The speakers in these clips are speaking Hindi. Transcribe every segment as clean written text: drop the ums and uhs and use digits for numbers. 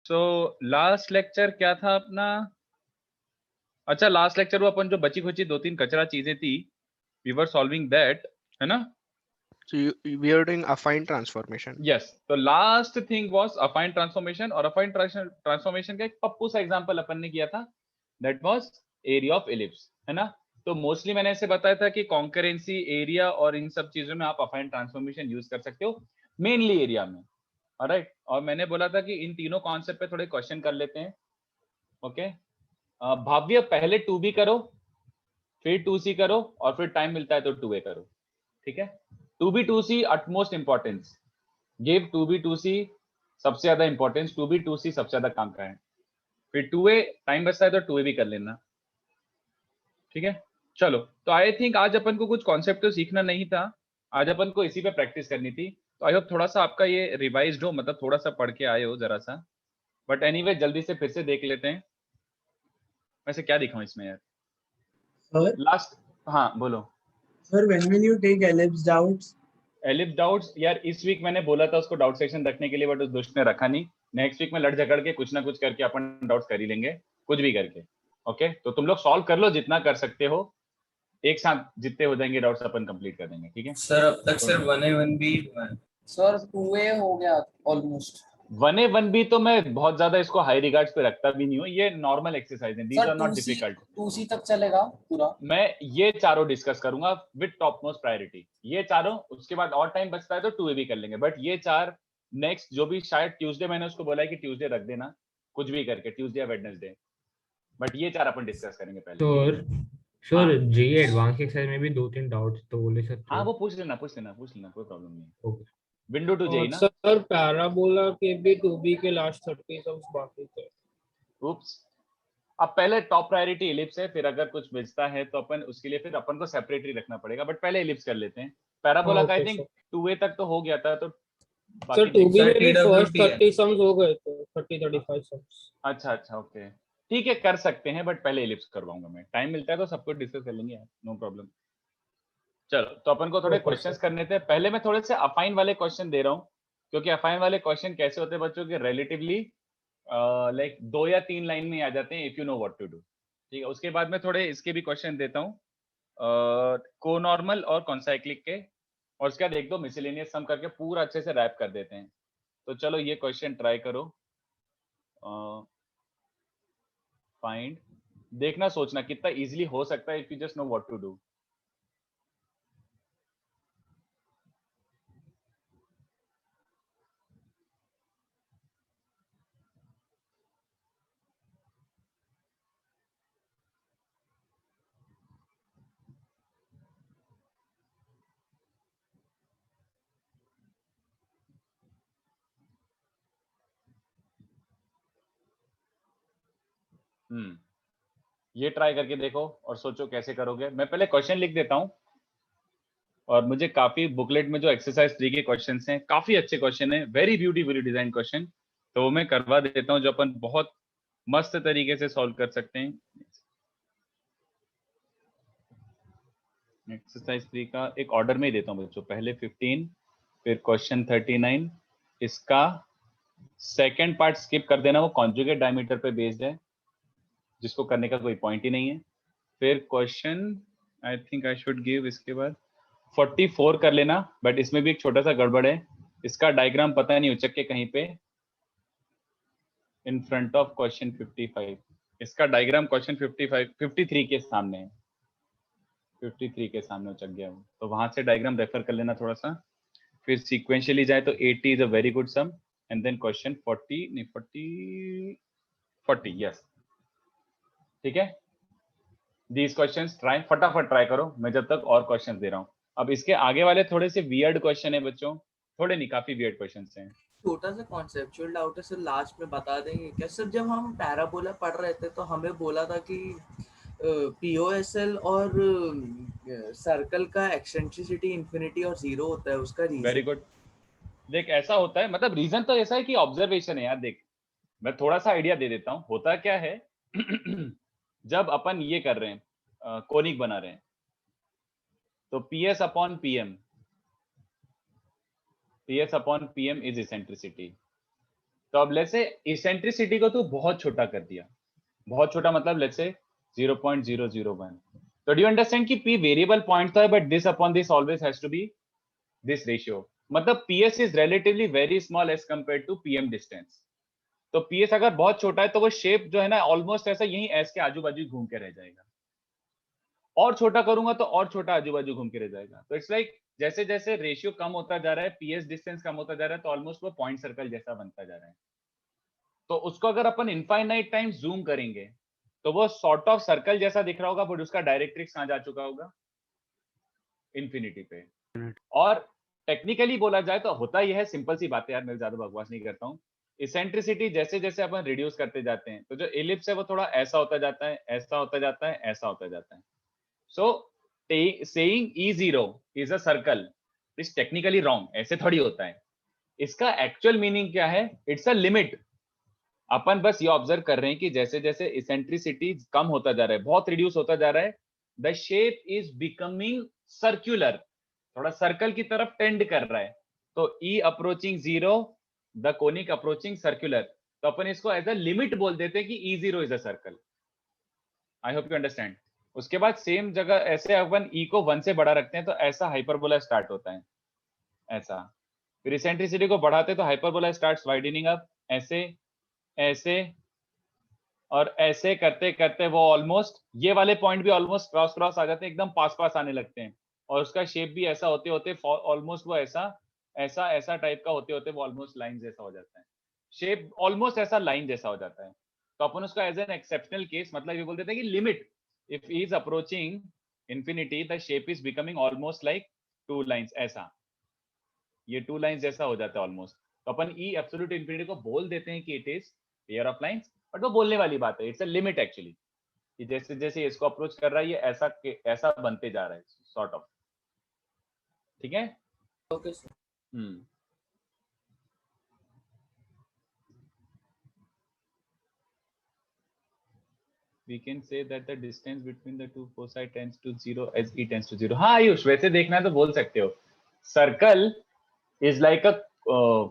सो लास्ट लेक्चर क्या था अपना? अच्छा, लास्ट लेक्चर वो अपन जो बची खुची 2-3 कचरा चीजें थी, वी वर सॉल्विंग दैट, है ना? So we are doing affine transformation. Yes, तो last thing was affine transformation, और अफाइन ट्रांसफॉर्मेशन का एक पप्पू सा एग्जांपल अपन ने किया था, that was area of ellipse, है ना? तो मोस्टली मैंने ऐसे बताया था कि कॉन्करेंसी, एरिया और इन सब चीजों में आप अफाइन ट्रांसफॉर्मेशन यूज कर सकते हो, मेनली एरिया में। ऑलराइट, और मैंने बोला था कि इन तीनों कॉन्सेप्ट पे थोड़े क्वेश्चन कर लेते हैं। ओके, भाव्य पहले 2b करो, फिर 2c करो, और फिर टाइम मिलता है तो 2a करो, ठीक है? 2b 2c utmost importance, give 2b 2c सबसे ज्यादा इंपॉर्टेंस, 2b 2c सबसे ज्यादा काम का है, फिर 2a टाइम बचता है तो 2a भी कर लेना, ठीक है? चलो, तो आई थिंक आज अपन को कुछ कॉन्सेप्ट तो सीखना नहीं था, आज अपन को इसी पे प्रैक्टिस करनी थी। तो आई होप थोड़ा सा आपका ये रिवाइज्ड हो, मतलब थोड़ा सा पढ़ के आए हो जरा सा, बट एनीवे जल्दी से फिर से देख लेते हैं। वैसे क्या दिखाऊं इसमें यार? Sir, लास्ट, हाँ बोलो। sir, when will you take ellipse doubts? Ellipse doubts यार, इस वीक मैंने बोला था उसको डाउट सेक्शन रखने के लिए, बट उस दुष्ट ने रखा नहीं। नेक्स्ट वीक में लड़ झगड़ के कुछ ना कुछ करके अपन डाउट्स कर ही लेंगे, कुछ भी करके। ओके, तो तुम लोग सॉल्व कर लो जितना कर सकते हो, एक साथ जितने हो जाएंगे डाउट्स अपन कंप्लीट कर देंगे, ठीक है? सर अब तक सिर्फ 1A 1B हुआ है। सर 2A हो गया ऑलमोस्ट। 1A 1B तो मैं बहुत ज्यादा इसको हाई रिगार्ड्स पे रखता भी नहीं हूँ, ये नॉर्मल एक्सरसाइज है, these sir are not 2C difficult. 2C तक चलेगा पूरा। मैं ये चारों डिस्कस करूंगा विद टॉप मोस्ट प्रायोरिटी, ये चारों, उसके बाद और टाइम बचता है तो 2A भी कर लेंगे, बट ये चार नेक्स्ट जो भी, शायद ट्यूसडे मैंने उसको बोला है कि ट्यूसडे रख देना, कुछ भी करके ट्यूसडे या वेडनेसडे, बट ये चार अपन डिस्कस करेंगे पहले। सर हाँ। जी एडवांस एक्सरसाइज में भी 2-3 डाउट्स तो बोले सकते हाँ, हो। वो पूछ लेना कोई प्रॉब्लम नहीं है। ओके। विंडो टू जेई ना? सर पैराबोला के भी 2B के लास्ट 30 सम्स बाकी थे। उप्स, अब पहले टॉप प्रायोरिटी इलिप्स है, फिर अगर कुछ बचता है तो अपन उसके लिए फिर अपन को सेपरेटली रखना पड़ेगा, बट पहले इलिप्स कर लेते हैं। पैराबोला का आई थिंक 2A तक तो हो गया था, तो सर 2B में भी फर्स्ट TWT है। 30 सम्स हो गए थे, 30-35 सम्स। अच्छा ओके, ठीक है, कर सकते हैं, बट पहले इलिप्स करवाऊंगा मैं, टाइम मिलता है तो सब कुछ डिस्कस कर लेंगे यार, नो प्रॉब्लम। चलो, तो अपन को थोड़े Okay, क्वेश्चंस करने थे। पहले मैं थोड़े से अफाइन वाले क्वेश्चन दे रहा हूँ, क्योंकि अफाइन वाले क्वेश्चन कैसे होते हैं बच्चों के, रिलेटिवली लाइक 2 या 3 लाइन में आ जाते हैं, if you know what to do, ठीक है? उसके बाद में थोड़े इसके भी क्वेश्चन देता हूँ, कोनॉर्मल और कॉन्साइक्लिक के, और उसके बाद एक दो मिसलेनियस सम करके पूरा अच्छे से रैप कर देते हैं। तो चलो ये क्वेश्चन ट्राई करो, फाइंड, देखना सोचना कितना इजीली हो सकता है, if you just know what to do. ये ट्राई करके देखो और सोचो कैसे करोगे। मैं पहले क्वेश्चन लिख देता हूँ, और मुझे काफी बुकलेट में जो एक्सरसाइज 3 के क्वेश्चंस हैं, काफी अच्छे क्वेश्चन हैं, वेरी ब्यूटीफुली डिजाइन क्वेश्चन, तो वो मैं करवा देता हूँ, जो अपन बहुत मस्त तरीके से सॉल्व कर सकते हैं। एक्सरसाइज 3 का एक ऑर्डर में ही देता हूँ बच्चों, पहले 15, फिर क्वेश्चन 39, इसका सेकेंड पार्ट स्किप कर देना, वो कॉन्जुगेट डायमीटर पे बेस्ड है, जिसको करने का कोई पॉइंट ही नहीं है। फिर question I think I should give, इसके बाद 44 कर लेना, बट इसमें भी एक छोटा सा गड़बड़ है, इसका डायग्राम पता नहीं उचक के कहीं पे इन फ्रंट ऑफ क्वेश्चन 55, इसका डायग्राम क्वेश्चन 53 के सामने है, 53 के सामने उचक गया वो, तो वहां से डायग्राम रेफर कर लेना थोड़ा सा। फिर सीक्वेंशियली जाए तो 80 is a very good sum, and then question 40 yes, ठीक है? दीज क्वेश्चंस ट्राई, फटाफट ट्राई करो, मैं जब तक और क्वेश्चंस दे रहा हूँ। अब इसके आगे वाले थोड़े से वियर्ड क्वेश्चन है बच्चों, थोड़े नहीं, काफी वियर्ड क्वेश्चंस हैं। छोटा सा कॉन्सेप्चुअल डाउट है सर, लास्ट में बता देंगे क्या सर? जब हम पैराबोला पढ़ रहे थे तो हमें बोला था कि POSL और सर्कल का एक्सेंट्रिसिटी इन्फिनिटी और 0 होता है, उसका रीजन? वेरी गुड, देख ऐसा होता है, मतलब रीजन तो ऐसा है कि ऑब्जर्वेशन है यार। देख मैं थोड़ा सा आइडिया दे देता हूँ, होता क्या है जब अपन ये कर रहे हैं, कोनिक बना रहे हैं, तो PS upon PM is eccentricity. तो अब लेट्स से इसेंट्रिसिटी को तू बहुत छोटा कर दिया, बहुत छोटा मतलब लेट्स से 0.001, तो डू यू अंडरस्टैंड कि p वेरिएबल पॉइंट था, but this upon this always has to be this ratio, मतलब ps is relatively very small as compare to pm distance. तो ps अगर बहुत छोटा है तो वो शेप जो है ना ऑलमोस्ट ऐसा यही s के आजू बाजू घूम के रह जाएगा, और छोटा करूंगा तो और छोटा आजू बाजू घूम के रह जाएगा। तो इट्स लाइक जैसे जैसे रेशियो कम होता जा रहा है, ps डिस्टेंस कम होता जा रहा है, तो ऑलमोस्ट वो पॉइंट सर्कल जैसा बनता जा रहा है। तो उसको अगर अपन इनफाइनाइट टाइम जूम करेंगे तो वो सॉर्ट ऑफ सर्कल जैसा दिख रहा होगा, बट उसका डायरेक्ट्रिक्स कहां जा चुका होगा, इंफिनिटी पे। और टेक्निकली बोला जाए तो होता यह है, सिंपल सी बात है यार, मैं ज्यादा बकवास नहीं करता हूँ, इसेंट्रिसिटी जैसे जैसे अपन रिड्यूस करते जाते हैं तो जो एलिप्स है वो थोड़ा ऐसा होता जाता है, ऐसा होता जाता है, ऐसा होता जाता है। सो saying E0 is a circle is technically wrong, ऐसे थोड़ी होता है। इसका एक्चुअल मीनिंग क्या है, इट्स अ लिमिट। अपन बस ये ऑब्जर्व कर रहे हैं कि जैसे जैसे इसेंट्रिसिटी कम होता जा रहा है, बहुत रिड्यूस होता जा रहा है, the shape is becoming circular, थोड़ा सर्कल की तरफ टेंड कर रहा है। तो E approaching 0, the conic approaching circular, तो अपन इसको एज अ लिमिट बोल देते हैं कि E0 is a circle. I hope you understand. उसके बाद सेम जगह ऐसे अपन E को 1 से बड़ा रखते हैं तो ऐसा हाइपरबोला स्टार्ट होता है, ऐसा। फिर इसेंट्रिसिटी को बढ़ाते तो हाइपरबोला स्टार्ट्स वाइडनिंग अप, ऐसे ऐसे और ऐसे करते करते वो ऑलमोस्ट ये वाले पॉइंट भी ऑलमोस्ट क्रॉस क्रॉस आ जाते हैं, एकदम पास पास आने लगते हैं, और उसका शेप भी ऐसा होते होते ऑलमोस्ट वो ऐसा ऐसा ऐसा टाइप का होते होते वो ऑलमोस्ट लाइन जैसा हो जाता है, शेप ऑलमोस्ट ऐसा लाइन जैसा हो जाता है। तो अपन उसका एज एन एक्सेप्शनल केस मतलब ये बोल देते हैं कि limit if is approaching infinity the shape is becoming almost like two lines, ऐसा ये टू लाइंस जैसा हो जाता है ऑलमोस्ट। तो अपन ई एब्सोल्यूट इंफिनिटी को बोल देते हैं कि it is pair of lines, but वो बोलने वाली बात है, इट्स अ लिमिट एक्चुअली, कि जैसे जैसे इसको अप्रोच कर रहा है ये ऐसा ऐसा बनते जा रहा है सॉर्ट ऑफ। ठीक है, okay sir. We can say that the distance between the two foci tends to 0 as E tends to 0। हाँ आयुष, वैसे देखना है तो बोल सकते हो, circle is like a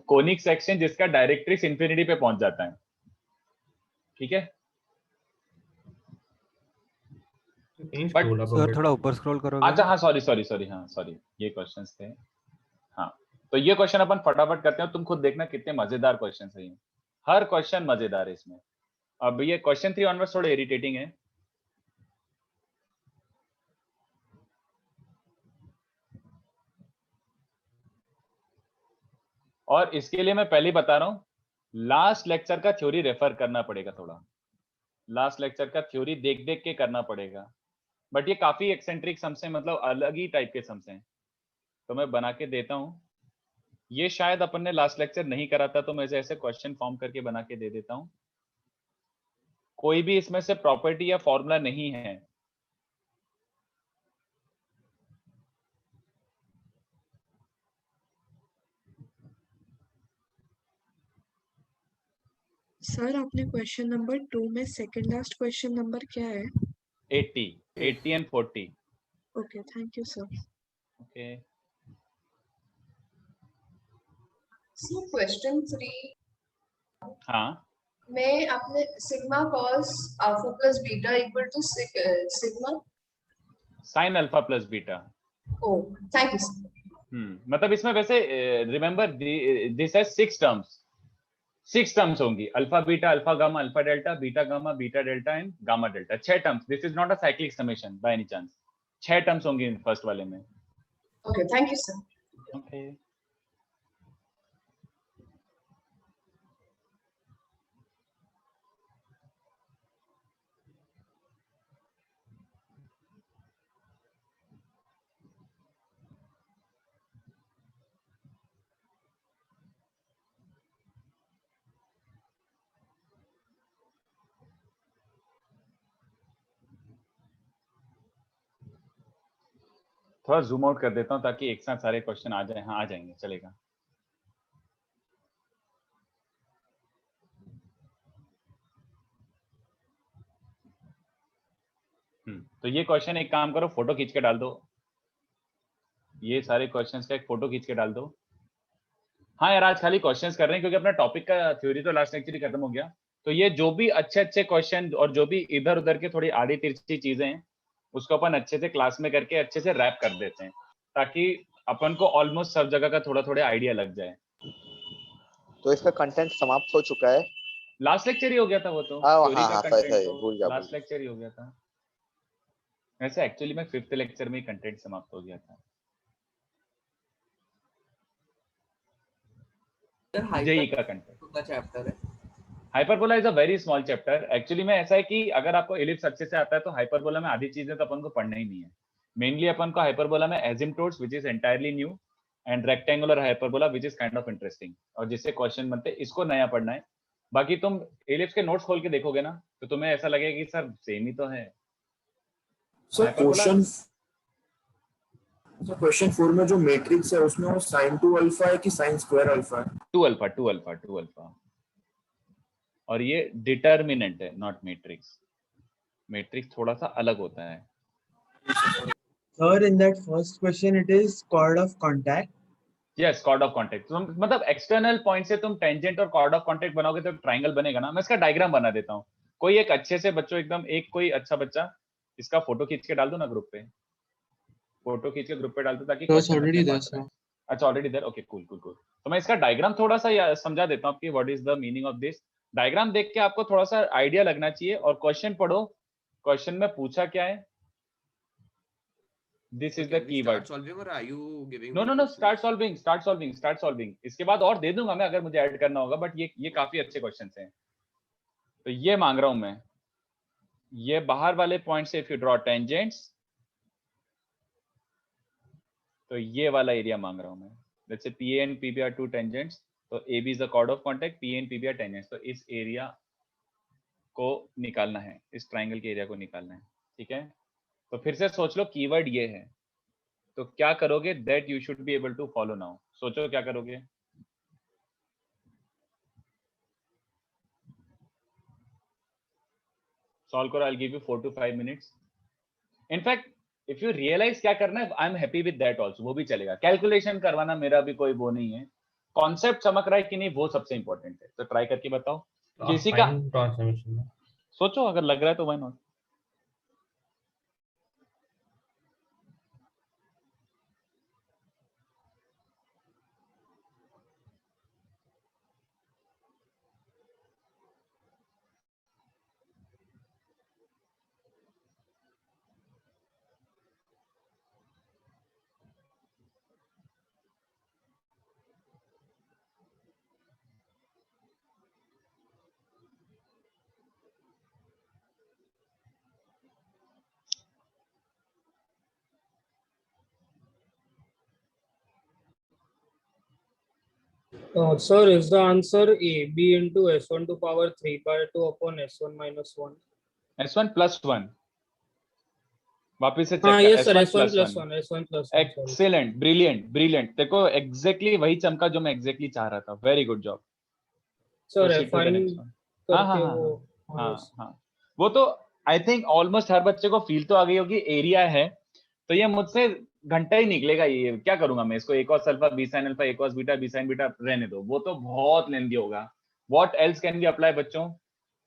conic section जिसका डायरेक्ट्रिक्स इंफिनिटी पे पहुंच जाता है। ठीक है, बट सर थोड़ा ऊपर स्क्रॉल करोगे? अच्छा हाँ सॉरी हाँ सॉरी, ये क्वेश्चंस थे। हाँ तो ये क्वेश्चन अपन फटाफट करते हैं, तुम खुद देखना कितने मजेदार क्वेश्चन है ये, हर क्वेश्चन मजेदार है इसमें। अब ये क्वेश्चन 3 ऑनवर्ड्स थोड़े इरिटेटिंग है। और इसके लिए मैं पहले ही बता रहा हूं, लास्ट लेक्चर का थ्योरी रेफर करना पड़ेगा, थोड़ा लास्ट लेक्चर का थ्योरी देख देख के करना पड़ेगा, बट ये काफी एक्सेंट्रिक सम्स हैं, मतलब अलग ही टाइप के सम्स हैं, तो मैं बना के देता हूं। ये शायद अपन ने लास्ट लेक्चर नहीं करा था, तो मैं ऐसे क्वेश्चन फॉर्म करके बना के दे देता हूं। कोई भी इसमें से प्रॉपर्टी या फॉर्मूला नहीं है। सर आपने क्वेश्चन नंबर 2 में सेकंड लास्ट क्वेश्चन नंबर क्या है? 80 and 40। Okay thank you sir. Okay sir question 3 हाँ, में आपने sigma cos alpha plus beta equal to sigma sine alpha plus beta. Oh thank you sir. मतलब इसमें वैसे remember this has 6 terms, 6 terms होंगी, alpha beta, alpha gamma, alpha delta, beta gamma, beta delta and gamma delta, 6 terms. This is not a cyclic summation by any chance, 6 terms होंगी फर्स्ट वाले में। Okay thank you sir. Okay थोड़ा जूम आउट कर देता हूं ताकि एक साथ सारे क्वेश्चन आ जाए। हाँ आ जाएंगे, चलेगा। तो ये क्वेश्चन एक काम करो, फोटो खींच के डाल दो, ये सारे क्वेश्चंस का एक फोटो खींच के डाल दो। हाँ यार आज खाली क्वेश्चंस कर रहे हैं क्योंकि अपना टॉपिक का थ्योरी तो लास्ट लेक्चर ही खत्म हो गया। तो ये जो भी अच्छे क्वेश्चन और जो भी इधर उधर के थोड़ी आड़ी तिरछी चीजें हैं उसको अपन अच्छे से क्लास में करके अच्छे से रैप कर देते हैं ताकि अपन को ऑलमोस्ट सब जगह का थोड़ा आइडिया लग जाए। तो इसका कंटेंट समाप्त हो चुका है। लास्ट लेक्चर ही हो गया था वो तो, हाँ, थ्योरी का सही कंटेंट भूल गया तो लास्ट लेक्चर ही हो गया था। वैसे एक्चुअली में 5th लेक्चर में ही कंटेंट समाप्त हो गया था। जेई का कंटेंट चैप्टर है। Hyperbola is a very small chapter. Actually में ऐसा है कि अगर आपको एलिप्स अच्छे से आता है तो हाइपरबोला में आधी चीजें तो अपन को पढ़ना ही नहीं है। मेनली अपन को हाइपरबोला में asymptotes which is entirely new and rectangular hyperbola which is kind of interesting और जिससे क्वेश्चन बनते हैं इसको नया पढ़ना है। बाकी तुम एलिप्स के नोट्स खोल के देखोगे ना तो तुम्हें ऐसा लगेगा कि सर सेम ही तो है। सर क्वेश्चन 4 में जो मैट्रिक्स है उसमें वो sin 2 अल्फा है कि sin स्क्वायर अल्फा है? 2 अल्फा और ये डिटर्मिनेंट है नॉट मैट्रिक्स। मैट्रिक्स थोड़ा सा अलग होता है। Sir, in that first question, it is chord of contact. Yes chord of contact. मतलब एक्सटर्नल पॉइंट से तुम टेंजेंट और कॉर्ड ऑफ कॉन्टेक्ट बनाओगे तो ट्राइंगल बनेगा ना। मैं इसका डायग्राम बना देता हूँ। कोई एक अच्छे से बच्चों एकदम एक कोई अच्छा बच्चा इसका फोटो खींच के डाल दो ना ग्रुप पे। फोटो खींच के ग्रुप पे डाल दो ताकि अच्छा ऑलरेडी देयर। Okay cool. तो मैं इसका डायग्राम थोड़ा सा समझा देता हूँ कि what is the meaning of this. Diagram देख के आपको थोड़ा सा आइडिया लगना चाहिए और क्वेश्चन पढ़ो। क्वेश्चन में पूछा क्या है? This is the keyword. Solving or are you giving? No. Start solving. इसके बाद और दे दूंगा मैं अगर मुझे ऐड करना होगा बट ये काफी अच्छे क्वेश्चंस हैं। तो ये मांग रहा हूं मैं। ये बाहर वाले पॉइंट से if you draw tangents तो ये वाला एरिया मांग रहा हूं मैं। Let's say PA and PB are two tangents तो AB is the chord of contact, PA and PB are tangents। तो इस एरिया को निकालना है, इस ट्राइंगल के एरिया को निकालना है। ठीक है तो फिर से सोच लो कीवर्ड ये है तो क्या करोगे? That you should be able to follow now. सोचो क्या करोगे? सॉल्व करो। I give you 4 to 5 minutes. In fact if you realise क्या करना है I am happy with that also, वो भी चलेगा। कैलकुलेशन करवाना मेरा भी कोई वो नहीं है। कॉन्सेप्ट चमक रहा है कि नहीं वो सबसे इंपॉर्टेंट है। तो ट्राई करके बताओ किसी का सोचो अगर लग रहा है तो why not. Sir, is the answer A, B into S1 to power 3 by 2 upon S1 minus 1? S1 plus 1 वापिस से चेक हाँ कर। yes sir, S1 S1 plus 1. Excellent brilliant देखो एग्जैक्टली वही चमका जो मैं एग्जैक्टली चाह रहा था। Very good job sir. हाँ वो तो आई थिंक ऑलमोस्ट हर बच्चे को फील तो आ गई होगी। एरिया है तो ये मुझसे घंटा ही निकलेगा। ये क्या करूंगा मैं इसको? a cos alpha b sin alpha a cos beta b sin beta रहने दो, वो तो बहुत लेंदी होगा। What else can be apply बच्चों?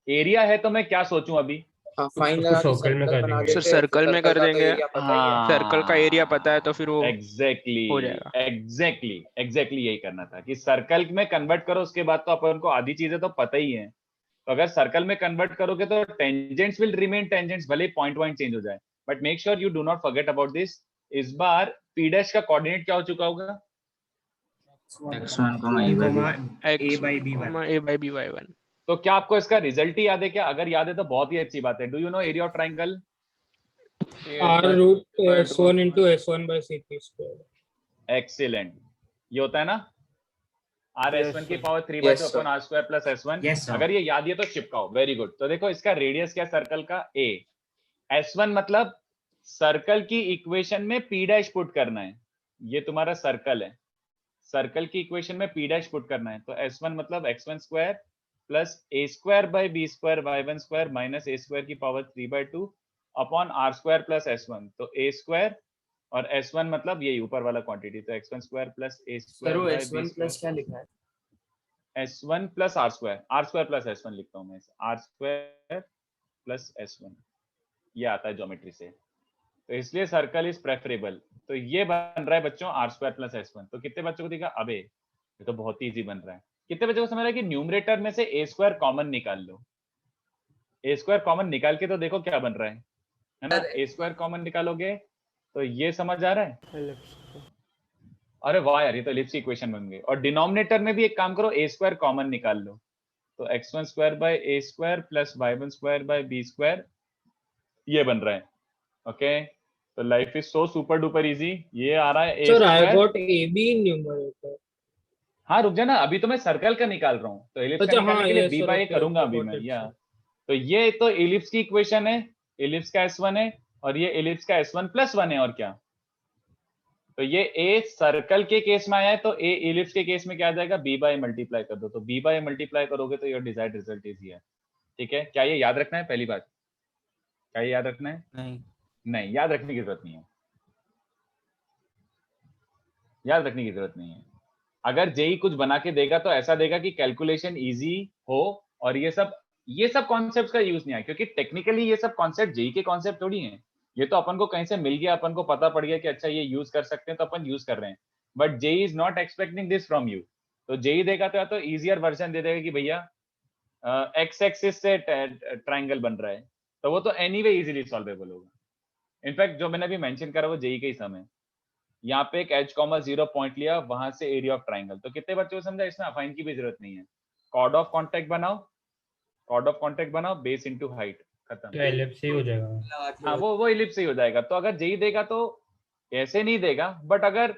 एरिया है तो मैं क्या सोचूं अभी? सर्कल में कर देंगे सर। सर्कल में कर देंगे। सर्कल का एरिया पता है तो फिर वो एग्जैक्टली हो जाएगा। एग्जैक्टली यही करना था कि सर्कल में कन्वर्ट करो। उसके बाद तो अपन को आधी चीजें तो पता ही है। तो अगर सर्कल में कन्वर्ट करोगे तो टेंजेंट्स विल रिमेन टेंजेंट्स, भले पॉइंट चेंज हो जाए but make sure you do not forget about this. इस बार p डैश का कोऑर्डिनेट क्या हो चुका होगा? x1, a by b1। तो क्या आपको इसका रिजल्ट ही याद है क्या? अगर याद है तो बहुत ही अच्छी बात है। Do you know area of triangle? R root S1 into S1 by CP square। Excellent. ये होता है ना R S1 की power 3 by 2 upon R square plus S1। अगर ये याद है तो चिपकाओ। Very good. तो देखो इसका रेडियस क्या सर्कल का? A। S1 मतलब सर्कल की इक्वेशन में p डैश पुट करना है। ये तुम्हारा सर्कल है। सर्कल की इक्वेशन में p डैश पुट करना है तो S1 मतलब x1 square plus a square by b square y1 square minus a square की power 3 by 2 upon r square plus S1। तो a स्क्वायर और S1 मतलब यही ऊपर वाला क्वांटिटी, तो x1 square plus a sir square वो by S1 b plus square, क्या लिखा है? S1 plus r square plus S1 लिखता हूँ मैं, r स्क्वायर प्लस S1, ये आता है ज्योमेट्री से, तो इसलिए सर्कल इज प्रेफरेबल। तो ये बन रहा है बच्चों r स्क्वायर प्लस S1। तो कितने बच्चों को दिखा? अबे ये तो बहुत ही इजी बन रहा है। कितने बच्चों को समझ रहा है कि न्यूमरेटर में से a स्क्वायर कॉमन निकाल लो, a स्क्वायर कॉमन निकाल के तो देखो क्या बन रहा है ना, a स्क्वायर कॉमन निकालोगे तो ये समझ आ रहा है। अरे वाह यार, ये तो एलिप्स की इक्वेशन बन गई। और डिनोमिनेटर में भी एक काम करो, a स्क्वायर कॉमन निकाल लो, तो x1 square by a square plus y1 square by b square, ये बन रहा है। ओके, तो life is so super duper easy. ये आ रहा है a Sir, I square. got AB in numerator. हाँ रुक जा ना, अभी तो मैं सर्कल का निकाल रहा हूँ, तो एलिप्स का अच्छा निकालने हाँ, के लिए yes b sir, bye okay, करूंगा okay, अभी got मैं, it, या sir. तो ये तो एलिप्स की इक्वेशन है, एलिप्स का S1 है और ये एलिप्स का S1 प्लस 1 है, और क्या। तो ये a सर्कल के केस में आया है, तो a एलिप्स के केस में क्या आ जाएगा, b बाय मल्टीप्लाई कर दो, तो b बाय मल्टीप्लाई करोगे तो your desired result is here. ठीक है, क्या ये याद रखना है? पहली बात, क्या ये याद रखना है? नहीं, याद रखने की जरूरत नहीं है, याद रखने की जरूरत नहीं है। अगर जेई कुछ बना के देगा तो ऐसा देगा कि कैलकुलेशन इजी हो, और ये सब कॉन्सेप्ट्स का यूज नहीं है, क्योंकि टेक्निकली ये सब कॉन्सेप्ट जेई के कॉन्सेप्ट थोड़ी हैं, ये तो अपन को कहीं से मिल गया, अपन को पता पड़ गया कि अच्छा ये यूज कर सकते हैं तो अपन यूज कर रहे हैं, but JEE is not expecting this from you. तो जेई देगा तो या तो इजियर वर्जन दे देगा कि भैया एक्स एक्सिस से ट्राइंगल बन रहा है, तो वो तो एनीवे इजीली सॉल्वेबल होगा। इनफैक्ट जो मैंने अभी मेंशन करा वो जेई का ही सम है। यहाँ पे एक एच कॉमा 0 पॉइंट लिया, वहां से एरिया ऑफ ट्राइंगल, तो कितने बच्चों को समझा? इसमें अफाइन की भी जरूरत नहीं है, कॉर्ड ऑफ कॉन्टेक्ट बनाओ, कॉर्ड ऑफ कॉन्टेक्ट बनाओ, बेस इनटू हाइट, खत्म। तो एलिप्स ही हो जाएगा। हाँ, वो इलिप्स ही हो जाएगा। तो अगर जेई देगा तो ऐसे नहीं देगा, बट अगर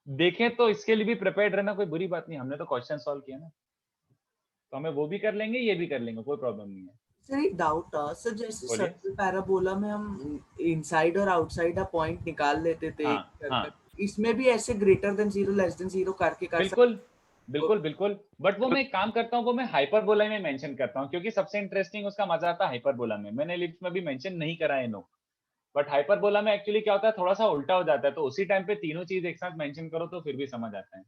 देखें तो इसके लिए भी प्रिपेयर्ड रहना कोई बुरी बात नहीं, हमने तो क्वेश्चन सॉल्व किया ना, तो हमें वो भी कर लेंगे, ये भी कर लेंगे, कोई प्रॉब्लम नहीं है। सर एक डाउट था सर, जैसे बोलिए। सर्कल पैराबोला में हम इनसाइड और आउटसाइड का पॉइंट निकाल लेते थे, हाँ। इसमें भी ऐसे ग्रेटर देन 0 लेस देन 0 करके कर बिल्कुल, बट वो मैं एक काम करता हूँ, वो मैं हाइपरबोला में मेंशन करता हूँ, क्योंकि सबसे इंटरेस्टिंग उसका मजा आता है हाइपरबोला में। मैंने एलिप्स में भी मेंशन नहीं करा है, नो, बट हाइपरबोला में एक्चुअली क्या होता है, थोड़ा सा उल्टा हो जाता है, तो उसी टाइम पे तीनों चीज एक साथ मेंशन करो तो फिर भी समझ आता है।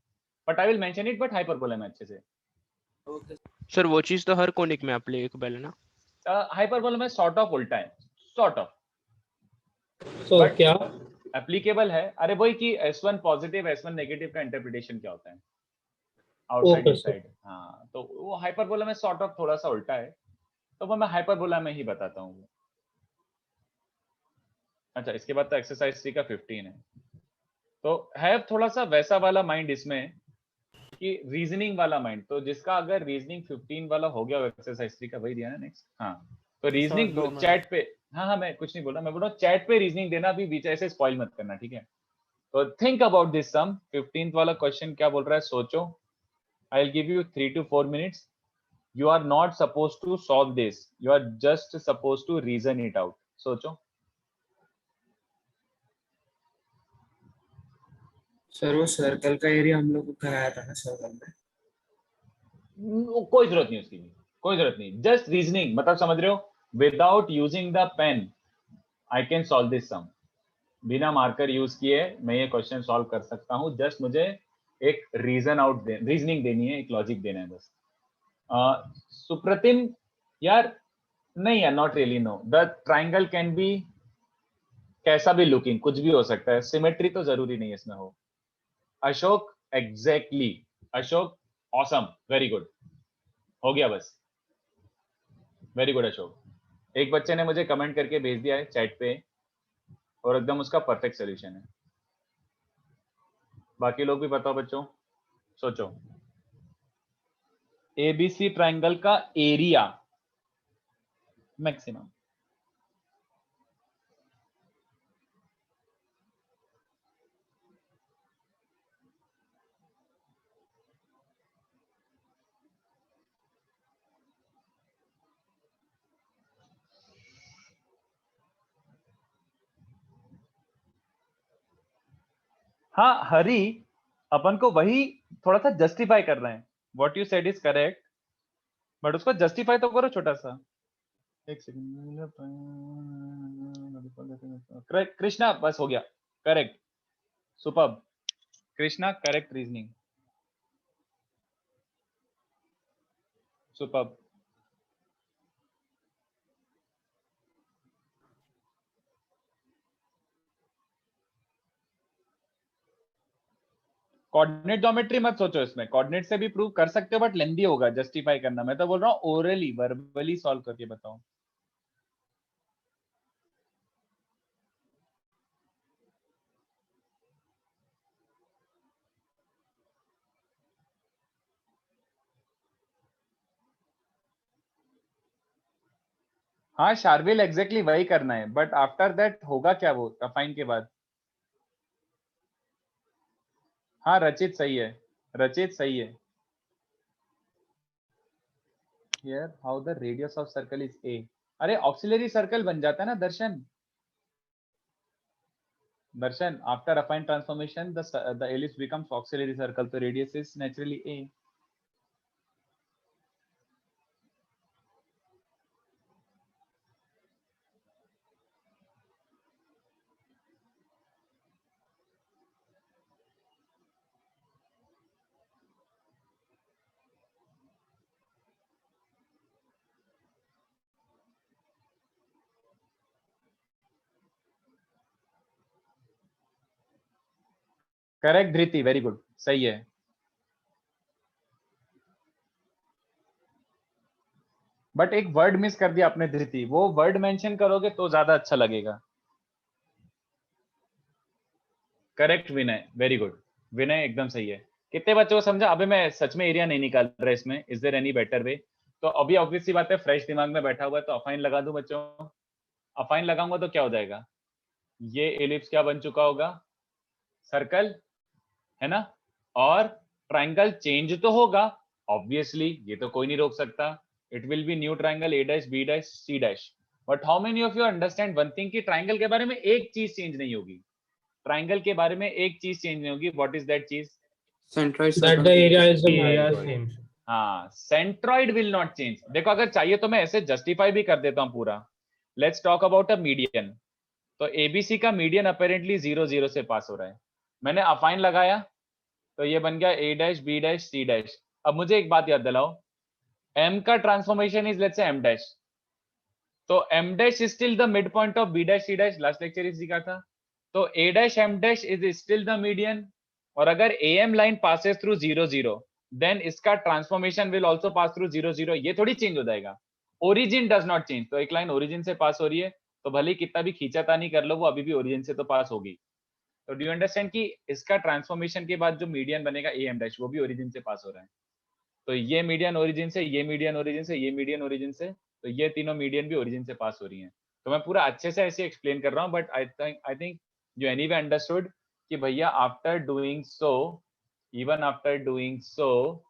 But I will mention it, but hyperbola में अच्छे से। सर वो चीज तो हर कोनिक में एप्लीकेबल है ना? हाइपरबोला में सॉर्ट ऑफ उल्टा है, सॉर्ट ऑफ, So क्या? एप्लीकेबल है। अरे वही कि S1 पॉजिटिव S1 नेगेटिव का इंटरप्रिटेशन क्या होता है, आउटसाइड इनसाइड। हाँ, तो वो हाइपरबोला में सॉर्ट ऑफ थोड़ा सा उल्टा है, तो वो मैं हाइपरबोला में ही बताता हूँ। अच्छा, इसके बाद तो एक्सरसाइज 3 का 15 है, तो है थोड़ा सा वैसा वाला माइंड इसमें कि रीजनिंग वाला माइंड, तो जिसका अगर रीजनिंग 15 वाला हो गया एक्सरसाइज 3 का, वही दिया ना नेक्स्ट। हाँ, तो रीजनिंग चैट पे, हाँ मैं कुछ नहीं बोल रहा, मैं बोल रहा हूँ चैट पे रीजनिंग देना, अभी बीच ऐसे स्पॉइल मत करना, ठीक है। तो think about this some, 15th वाला क्वेश्चन क्या बोल रहा है, सोचो। I will give you 3 to 4 minutes. You are not supposed to solve this, you are just supposed to reason it out. सोचो। सर वो सर्कल का एरिया हम लोग को कराया था ना सर्कल में, कोई जरूरत नहीं उसकी भी, कोई जरूरत नहीं, जस्ट रीजनिंग, मतलब समझ रहे हो, without using the pen I can solve this sum. बिना मार्कर यूज किए मैं ये क्वेश्चन सॉल्व कर सकता हूँ, जस्ट मुझे एक रीजनिंग देनी है, एक लॉजिक देना है बस। सुप्रतिम यार, नहीं यार, not really, no, the triangle can be कैसा भी लुकिंग, कुछ भी हो सकता है, सिमेट्री तो जरूरी नहीं इसमें हो। Ashok, exactly, Ashok, awesome, very good, हो गया बस, वेरी गुड अशोक। एक बच्चे ने मुझे कमेंट करके भेज दिया है चैट पे, और एकदम उसका परफेक्ट सॉल्यूशन है। बाकी लोग भी बताओ बच्चों, सोचो। एबीसी ट्राइंगल का एरिया मैक्सिमम, हाँ हरी, अपन को वही थोड़ा सा जस्टिफाई कर रहे हैं, what you said is correct, but उसको जस्टिफाई तो करो छोटा सा। एक सेकंड, कृष्णा बस हो गया, correct, superb Krishna, correct reasoning, superb. Coordinate geometry मत सोचो, इसमें कोऑर्डिनेट से भी प्रूव कर सकते हो बट लेंदी होगा जस्टिफाई करना। मैं तो बोल रहा हूँ ओरली वर्बली सॉल्व करके बताओ। हाँ शार्विल, एग्जैक्टली वही करना है, बट आफ्टर दैट होगा क्या वो अफाइन के बाद? हाँ रचित सही है, रचित सही है। Here how the radius of circle is a, अरे ऑक्सिलरी सर्कल बन जाता है ना Darshan. Darshan, after affine transformation the ellipse becomes auxiliary circle, so radius is naturally a। Correct Dhriti, very good, सही है। बट एक वर्ड मिस कर दिया आपने धृति, वो वर्ड मेंशन करोगे तो ज्यादा अच्छा लगेगा। करेक्ट विनय, वेरी गुड विनय, एकदम सही है। कितने बच्चों को समझा? अभी मैं सच में एरिया नहीं निकाल रहा इसमें, is there any better way? तो अभी ऑब्वियसली बात है, फ्रेश दिमाग में बैठा हुआ है तो अफाइन लगा दूं बच्चों। अफाइन लगाऊंगा तो क्या हो जाएगा? ये एलिप्स क्या बन चुका होगा? सर्कल, है ना? और ट्राइंगल चेंज तो होगा ऑब्वियसली, ये तो कोई नहीं रोक सकता। It will be new triangle a dash b dash c dash. But how many of you understand one thing कि ट्राइंगल के बारे में एक चीज चेंज नहीं होगी। ट्राइंगल के बारे में एक चीज चेंज नहीं होगी। व्हाट इज दैट चीज? Centroid That the area is same. हाँ, सेंट्रॉइड विल नॉट चेंज। देखो अगर चाहिए तो मैं ऐसे जस्टिफाई भी कर देता हूँ पूरा। Let's talk about a median. तो एबीसी का मीडियन अपेरेंटली 0 0 से पास हो रहा है। मैंने अफाइन लगाया तो ये बन गया a dash b dash c dash. अब मुझे एक बात याद दिलाओ, m का transformation is let's say m dash, तो m dash is still the mid point of b dash c dash, last lecture इसी का था। तो a dash m dash is still the median, और अगर am line passes through 0 0 then इसका transformation will also pass through 0 0। ये थोड़ी चेंज हो जाएगा, ओरिजिन डज नॉट चेंज। तो एक लाइन ओरिजिन से पास हो रही है तो भले कितना भी खींचातानी कर लो वो अभी भी ओरिजिन से तो पास होगी। तो डू यू अंडरस्टैंड कि इसका ट्रांसफॉर्मेशन के बाद जो मीडियन बनेगा am डैश वो भी ओरिजिन से पास हो रहा है। तो ये मीडियन ओरिजिन से, ये मीडियन ओरिजिन से, ये मीडियन ओरिजिन से, तो ये तीनों मीडियन भी ओरिजिन से पास हो रही हैं। तो मैं पूरा अच्छे से ऐसे एक्सप्लेन कर रहा हूँ, but I think you anyway understood कि भैया after doing so, even after doing so,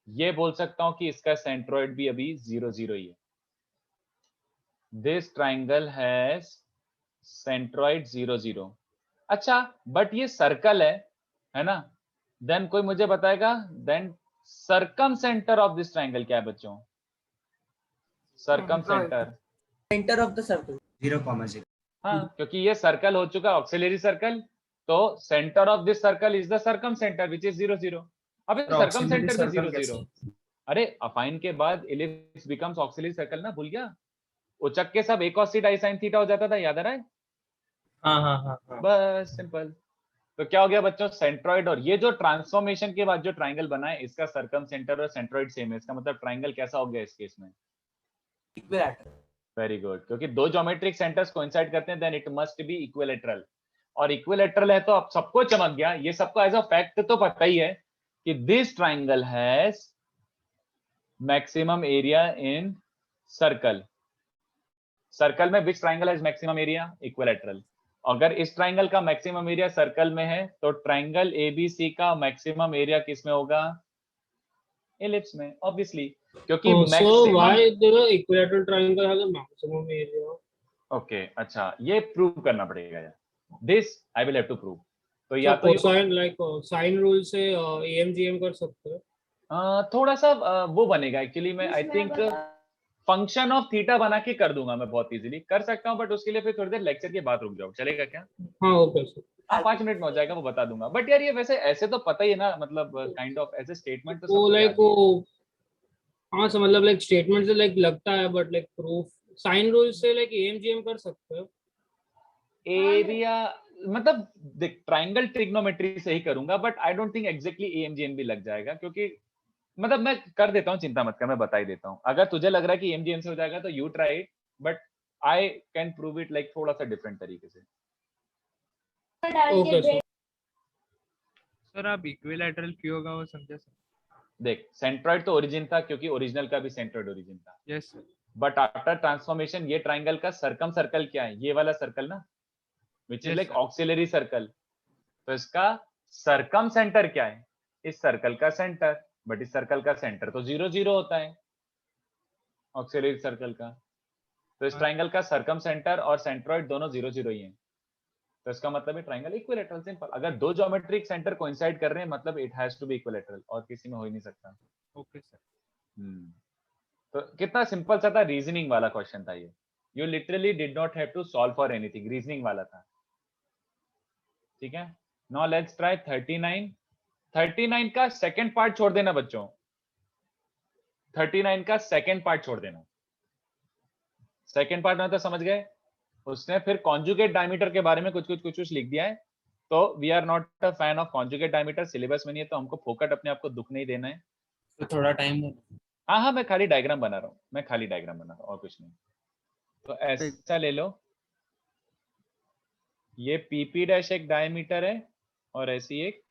ये बोल सकता हूँ कि इसका सेंट्रोइड भी अभी 0 0 ही है। This triangle has centroid 0 0। अच्छा बट ये सर्कल है ना? देन कोई मुझे बताएगा then circumcentre of this triangle क्या है बच्चों? Circumcentre of the circle 0,0। हाँ, क्योंकि ये सर्कल हो चुका ऑक्सिलरी सर्कल, तो centre of this circle is the circumcentre which is 0 0। अब सर्कम सेंटर भी 0 0। अरे अफाइन के बाद इलिप्स बिकम्स ऑक्सिलरी सर्कल ना, भूल गया? उचक के सब एक cos i sin थीटा हो जाता था, याद आ रहा है? हाँ। बस सिंपल। तो क्या हो गया बच्चों? सेंट्रोइड, और ये जो ट्रांसफॉर्मेशन के बाद जो ट्राइंगल बना है इसका सर्कम सेंटर और सेंट्रोइड सेम है। इसका मतलब ट्राइंगल कैसा हो गया इस केस में? वेरी गुड, क्योंकि दो ज्योमेट्रिक सेंटर्स कोइंसाइड करते हैं then it must be equilateral, और इक्विलैटरल है तो अब सबको चमक गया। ये सबको एज अ फैक्ट तो पता ही है कि this triangle has maximum area in circle. Circle में which triangle has maximum area? Equilateral. अगर इस ट्राइंगल का मैक्सिमम एरिया सर्कल में है तो ट्राइंगल एबीसी का मैक्सिमम एरिया किस में होगा? एलिप्स में, ऑब्वियसली, क्योंकि so why the equilateral triangle has a maximum area? Okay अच्छा, ये प्रूव करना पड़ेगा यार। This I will have to prove. तो या तो कोसाइन लाइक साइन रूल से AMGM कर सकते हैं। थोड़ा सा वो बनेगा एक्चुअली में, I think function of theta बना के कर दूंगा मैं बहुत इजीली, कर सकता हूँ, बट उसके लिए फिर थोड़ी देर लेक्चर के बाद रुक जाओ, चलेगा क्या? हाँ ओके सर। हाँ 5 मिनट में हो जाएगा, वो बता दूंगा। बट यार ये वैसे ऐसे तो पता ही है ना, मतलब काइंड ऑफ ऐसे स्टेटमेंट तो वो सबको लाइक याद ही है। वो हाँ सर, मतलब लाइक स्टेटमेंट से लाइक लगता है, but like proof sine rule से लाइक एएमजीएम कर सकते हो। एरिया मतलब देख, ट्रायंगल ट्रिग्नोमेट्री से ही करूंगा, but I don't think exactly AM GM भी लग जाएगा, क्योंकि मतलब मैं कर देता हूँ, चिंता मत कर, मैं बता ही देता हूँ। अगर तुझे लग रहा है कि एएमजीएम से हो जाएगा तो you try it, but I can prove it like थोड़ा सा डिफरेंट तरीके से। Okay sir. सर आप इक्विलैटरल क्यों होगा वो समझे सर? देख, सेंट्रॉइड तो ओरिजिन था, क्योंकि ओरिजिनल का भी सेंट्रॉइड ओरिजिन था। Yes sir. But after transformation ये ट्राइंगल का सरकम सर्कल क्या है? ये वाला सर्कल ना, which is Yes, like sir. Auxiliary circle. तो इसका सरकम सेंटर क्या है? इस सर्कल का सेंटर, बट इस सर्कल का सेंटर तो 0 0 होता है ऑक्सिलरी सर्कल का। तो इस ट्राइंगल का सरकम सेंटर और सेंट्रॉइड दोनों 0 0 ही हैं। तो इसका मतलब है ट्राइंगल इक्विलैटरल, सिंपल। अगर दो ज्योमेट्रिक सेंटर कोइंसाइड कर रहे हैं, मतलब it has to be equilateral, और किसी में हो ही नहीं सकता। Okay sir. तो कितना सिंपल सा था, रीजनिंग वाला क्वेश्चन था ये। You literally did not have to solve for anything, reasoning वाला था। ठीक है, नाउ लेट्स ट्राई 39। 39 का सेकंड पार्ट छोड़ देना बच्चों, 39 का सेकंड पार्ट छोड़ देना। सेकंड पार्ट में तो समझ गए, उसने फिर कॉन्जुगेट डायमीटर के बारे में कुछ लिख दिया है। तो we are not a fan of conjugate diameter, syllabus में नहीं है, तो हमको फोकट अपने आप को दुख नहीं देना है। तो थोड़ा टाइम दो। हाँ, मैं खाली डायग्राम बना रहा हूँ, और कुछ नहीं। तो ऐसा ले लो, ये पीपी डैश एक डायमीटर है और ऐसी एक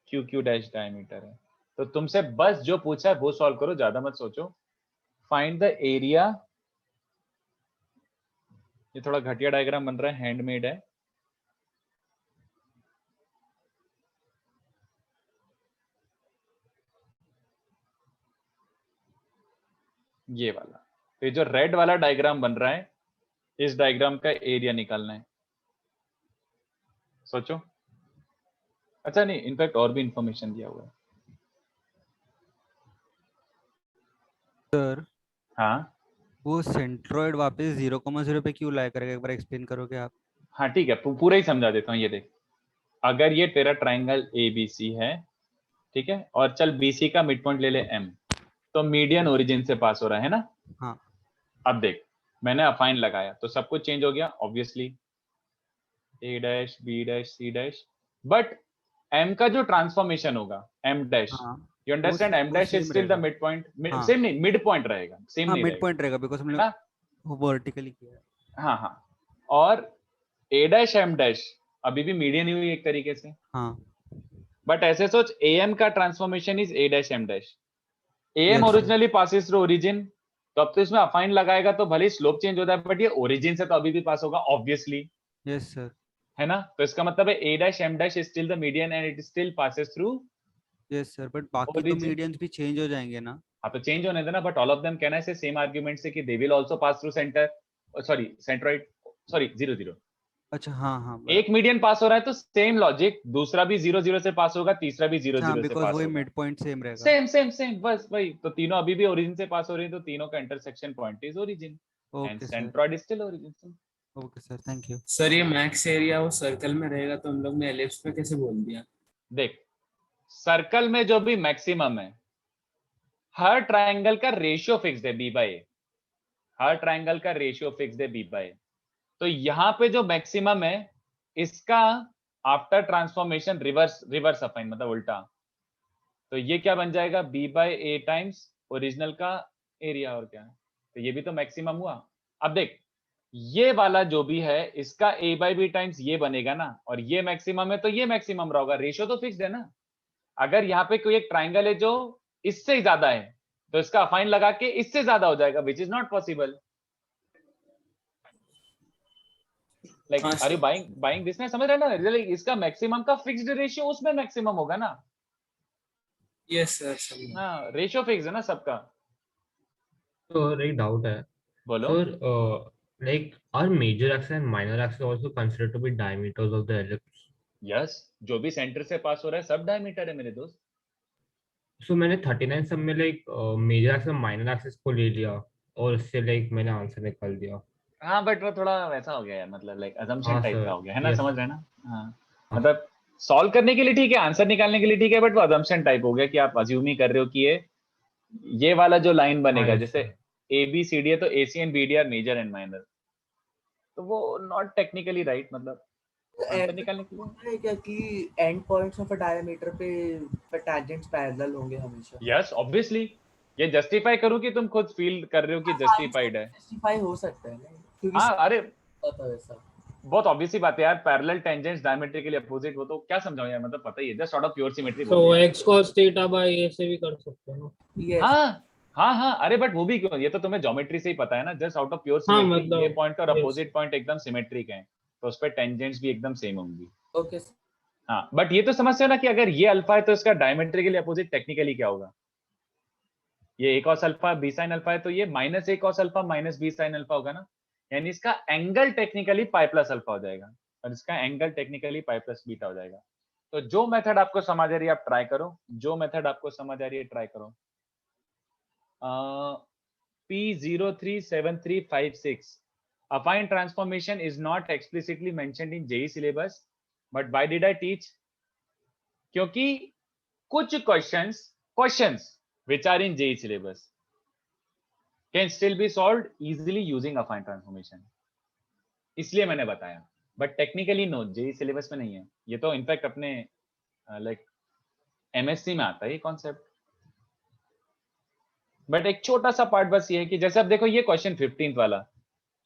क्यू क्यू डैश डायमीटर है। तो तुमसे बस जो पूछा है वो सॉल्व करो, ज्यादा मत सोचो। Find the area. ये थोड़ा घटिया डायग्राम बन रहा है, हैंडमेड है। ये वाला, तो ये जो रेड वाला डायग्राम बन रहा है, इस डायग्राम का एरिया निकालना है। सोचो। अच्छा नहीं, इनफैक्ट और भी इंफॉर्मेशन दिया हुआ है। सर हाँ, वो सेंट्रॉइड वापस 0,0 पे क्यों लाया करेगा, एक बार एक्सप्लेन करोगे आप? हाँ ठीक है, पूरा ही समझा देता हूँ। ये देख, अगर ये तेरा ट्राइंगल ABC है, ठीक है, और चल BC का मिड पॉइंट ले ले M, तो मीडियन ओरिजिन से पास हो रहा है ना। हाँ। अब देख, मैंने अफाइन लगाया तो सब कुछ चेंज हो गया obviously, A dash B dash C dash, but M का जो ट्रांसफॉर्मेशन होगा M dash, you understand, M dash is still the mid point, same नहीं, मिड पॉइंट रहेगा, सेम नहीं मिड पॉइंट रहेगा, बिकॉज़ हमने वो वर्टिकली किया है। हाँ, और A डैश M डैश अभी भी मीडियन ही हुई एक तरीके से। हाँ, बट ऐसे सोच, AM का transformation is A dash M dash. AM originally passes through origin, तो अब तो इसमें अफाइन लगाएगा तो भले स्लोप चेंज होता है, बट ये ओरिजिन से तो अभी भी पास होगा ऑब्वियसली। Yes sir. है ना, तो इसका मतलब है A dash M dash is still the median and it still passes through. Yes sir, but बाकी तो मीडियंस भी चेंज हो जाएंगे ना। हाँ, तो चेंज होने देना, but all of them can I से सेम आर्गुमेंट से कि they will also pass through centre, sorry centroid, sorry 0 0। अच्छा, हाँ, एक मीडियन पास हो रहा है तो सेम लॉजिक, दूसरा भी 0 0 से पास होगा, तीसरा भी 0 0 से पास होगा, मिड पॉइंट सेम रहेगा। सेम बस वही। तो तीनों अभी भी ओरिजिन से पास हो रही हैं, तो तीनों का intersection point is origin and centroid is still origin. Okay sir, thank you sir. ये मैक्स एरिया वो सर्कल में रहेगा, तो हम लोग ने एलिप्स पे कैसे बोल दिया? देख, सर्कल में जो भी मैक्सिमम है, हर ट्राइंगल का रेशियो फिक्स्ड है B/A, हर ट्राइंगल का रेशियो फिक्स्ड है B/A। तो यहाँ पे जो मैक्सिमम है, इसका आफ्टर ट्रांसफॉर्मेशन रिवर्स अफाइन, मतलब उल्टा, तो ये क्या बन जाएगा, B/A टाइम्स ओरिजिनल का एरिया, और क्या है, तो ये भी तो मैक्सिमम हुआ। अब देख, ये वाला जो भी है, इसका A/B टाइम्स ये बनेगा ना, और ये मैक्सिमम है तो ये मैक्सिमम रहेगा, रेशियो तो फिक्स्ड है ना। अगर यहाँ पे कोई एक ट्राइंगल है जो इससे ज्यादा है, तो इसका अफाइन लगा के इससे ज्यादा हो जाएगा, which is not possible. Like are you buying this? ना समझ रहे ना, इसका मैक्सिमम का फिक्स्ड रेशियो उसमें मैक्सिमम होगा ना। Yes sir. हाँ, रेशियो फिक्स है ना सबका। तो एक डाउट है। बोलो। Sir like are major axis and minor axis also considered to be diameters of the ellipse? Yes, जो भी सेंटर से पास हो रहा है सब डायमीटर है मेरे दोस्त। सो मैंने 39 सब में like major axis minor axis को ले लिया और उससे लाइक मैंने आंसर निकाल दिया। हाँ बट वो थोड़ा वैसा हो गया है, मतलब लाइक अजम्पशन हाँ टाइप सर, का हो गया है ना, यस समझ रहे हैं ना? हाँ मतलब सॉल्व करने के लिए ठीक है, आंसर निकालने के लिए ठीक है, बट वो अजम्पशन टाइप हो गया कि आप अज्यूम ही कर रहे हो कि ये वाला जो लाइन बनेगा, yes, जैसे ए बी सी डी है तो A C and B D are major and minor, तो वो नॉट टेक्निकली राइट, मतलब आंसर निकालने के लिए। है क्या कि end points of a diameter पे टैंजेंट्स पैरेलल होंगे हमेशा? यस ऑब्वियसली, ये जस्टिफाई करूं कि तुम खुद फील कर रहे हो कि जस्टिफाइड है? जस्टिफाई हो सकता है ना, क्योंकि हाँ अरे पता वैसा बहुत ऑब्वियस सी बात है यार, पैरेलल टेंजेंट्स डायमेट्रिकली अपोजिट हो तो क्या समझाऊं यार, मतलब पता ही है, just out of pure symmetry. तो x cos theta by a से भी कर सकते हो ना? हाँ अरे बट वो भी क्यों, ये तो तुम्हें ज्योमेट्री से ही पता है ना, just out of pure symmetry मतलब ये पॉइंट और अपोजिट पॉइंट एकदम सिमेट्रिक हैं, तो उस पे टेंजेंट्स भी एकदम सेम होंगी। ओके हाँ बट ये तो समझते हो ना कि अगर ये अल्फा है तो इसका डायमेट्रिकली अपोजिट टेक्निकली क्या होगा, ये a cos alpha b sin alpha है तो ये minus a cos alpha minus b sin alpha होगा ना, यानी इसका एंगल टेक्निकली पाई प्लस अल्फा हो जाएगा और इसका angle technically pi plus beta हो जाएगा। तो जो मेथड आपको समझ आ रही है आप ट्राई करो, जो मेथड आपको समझ आ रही है ट्राई करो। P037356 affine transformation is not explicitly mentioned in JEE syllabus, but why did I teach? क्योंकि कुछ questions which are in JEE syllabus can still be solved easily using affine transformation, इसलिए मैंने बताया, but technically no, JEE syllabus में नहीं है ये, तो इनफैक्ट अपने लाइक MSc में आता है ये कॉन्सेप्ट। बट एक छोटा सा पार्ट बस ये है कि जैसे अब देखो ये क्वेश्चन 15th वाला,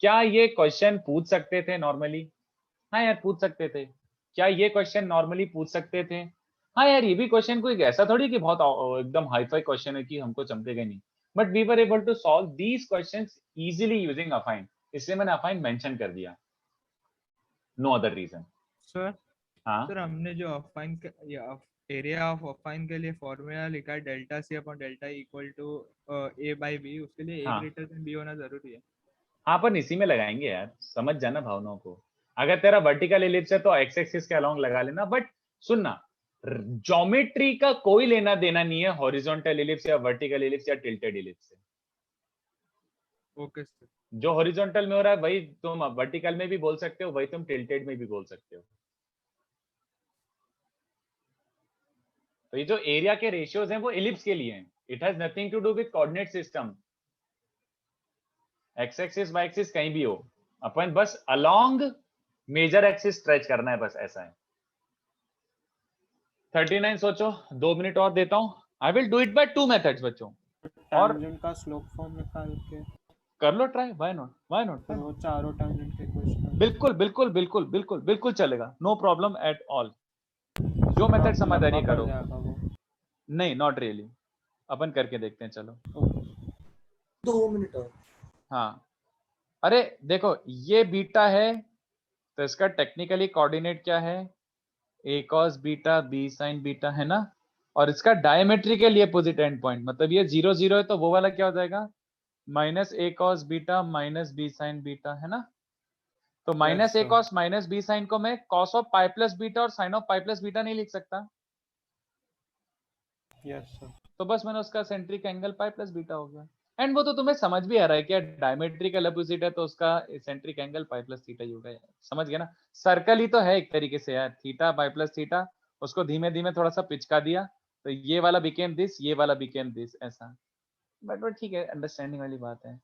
क्या ये क्वेश्चन पूछ सकते थे नॉर्मली? हाँ यार पूछ सकते थे। क्या ये क्वेश्चन नॉर्मली पूछ सकते थे? हाँ यार ये भी क्वेश्चन कोई ऐसा थोड़ी कि बहुत एकदम हाईफाई क्वेश्चन है कि हमको चमकेगा नहीं, but we were able to solve these questions easily using affine, इसलिए मैंने अफाइन मेंशन कर दिया, नो अदर रीजन। सर हाँ सर हमने जो अफाइन एरिया ऑफ अफाइन के लिए फॉर्मूला लिखा है delta C upon delta equal to A by B, उसके लिए ए ग्रेटर देन बी होना जरूरी है? हाँ अपन इसी में लगाएंगे यार, समझ जाना भावनाओं को। अगर तेरा वर्टिकल एलिप्स है तो एक्स एक्सिस के अलोंग लगा लेना, बट सुनना ज्योमेट्री का कोई लेना देना नहीं है हॉरिजॉन्टल एलिप्स या वर्टिकल एलिप्स या टिल्टेड एलिप्स से। Okay sir. जो हॉरिजॉन्टल में हो रहा है वही तुम वर्टिकल में भी बोल सकते हो, वही तुम टिल्टेड में भी बोल सकते हो। तो ये जो एरिया के रेशियोज हैं वो एलिप्स के लिए हैं, it has nothing to do with coordinate system. X axis Y axis कहीं भी हो, अपन बस अलोंग मेजर एक्सिस स्ट्रेच करना है, बस ऐसा है। 39 सोचो, 2 मिनट और देता हूं। I will do it by 2 methods बच्चों, और टेंजेंट का स्लोप फॉर्म निकाल के कर लो ट्राई, व्हाई नॉट। वो चारों टेंजेंट के क्वेश्चन बिल्कुल चलेगा, नो प्रॉब्लम एट ऑल। जो मेथड समझ आ रही है करो। नहीं नॉट रियली, अपन करके देखते हैं, चलो 2 मिनट और। हाँ अरे देखो ये बीटा है तो इसका टेक्निकली कोऑर्डिनेट क्या है, a cos beta b sin beta है ना, और इसका डायमेट्रिकली अपोजिट एंड पॉइंट, मतलब ये 0 0 है तो वो वाला क्या हो जाएगा, minus a cos beta minus b sin beta है ना। तो minus a cos minus b sin को मैं cos of pi plus beta और sin of pi plus beta नहीं लिख सकता? Yes sir. तो बस मैंने उसका centric angle pi plus beta हो गया, एंड वो तो तुम्हें समझ भी आ रहा है कि डायमेट्रिकल अपोजिट है तो उसका centric angle pi plus theta ही होगा, समझ गया ना? सर्कल ही तो है एक तरीके से यार, थीटा पाई प्लस थीटा, उसको धीमे धीमे थोड़ा सा पिचका दिया तो ये वाला बिकेम दिस, ये वाला बिकेम दिस, ऐसा। बट वो ठीक है, अंडरस्टैंडिंग वाली बात है।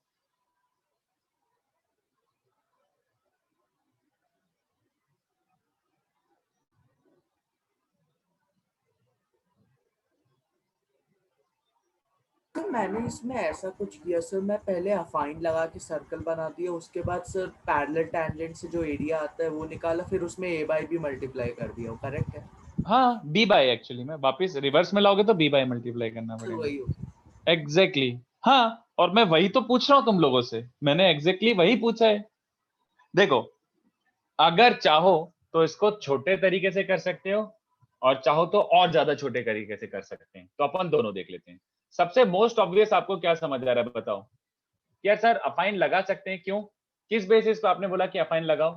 तो मैंने इसमें ऐसा कुछ किया सर, मैं पहले अफाइन लगा के सर्कल बना दिया, उसके बाद सर पैरेलल टैंजेंट से जो एरिया आता है वो निकाला, फिर उसमें a बाई बी मल्टीप्लाई कर दिया, वो करेक्ट है? हाँ b बाय, एक्चुअली में वापस रिवर्स में लाओगे तो b बाय मल्टीप्लाई करना वही पड़ेगा। एग्जैक्टली हाँ, और मैं वही तो पूछ रहा हूँ तुम लोगों से, मैंने एग्जैक्टली वही पूछा है। देखो अगर चाहो तो इसको छोटे तरीके से कर सकते हो, और चाहो तो और ज्यादा छोटे तरीके से कर सकते हैं, तो अपन दोनों देख लेते हैं। सबसे मोस्ट ऑब्वियस आपको क्या समझ आ रहा है बताओ? यार सर अफाइन लगा सकते हैं, क्यों, किस बेसिस पे आपने बोला कि अफाइन लगाओ?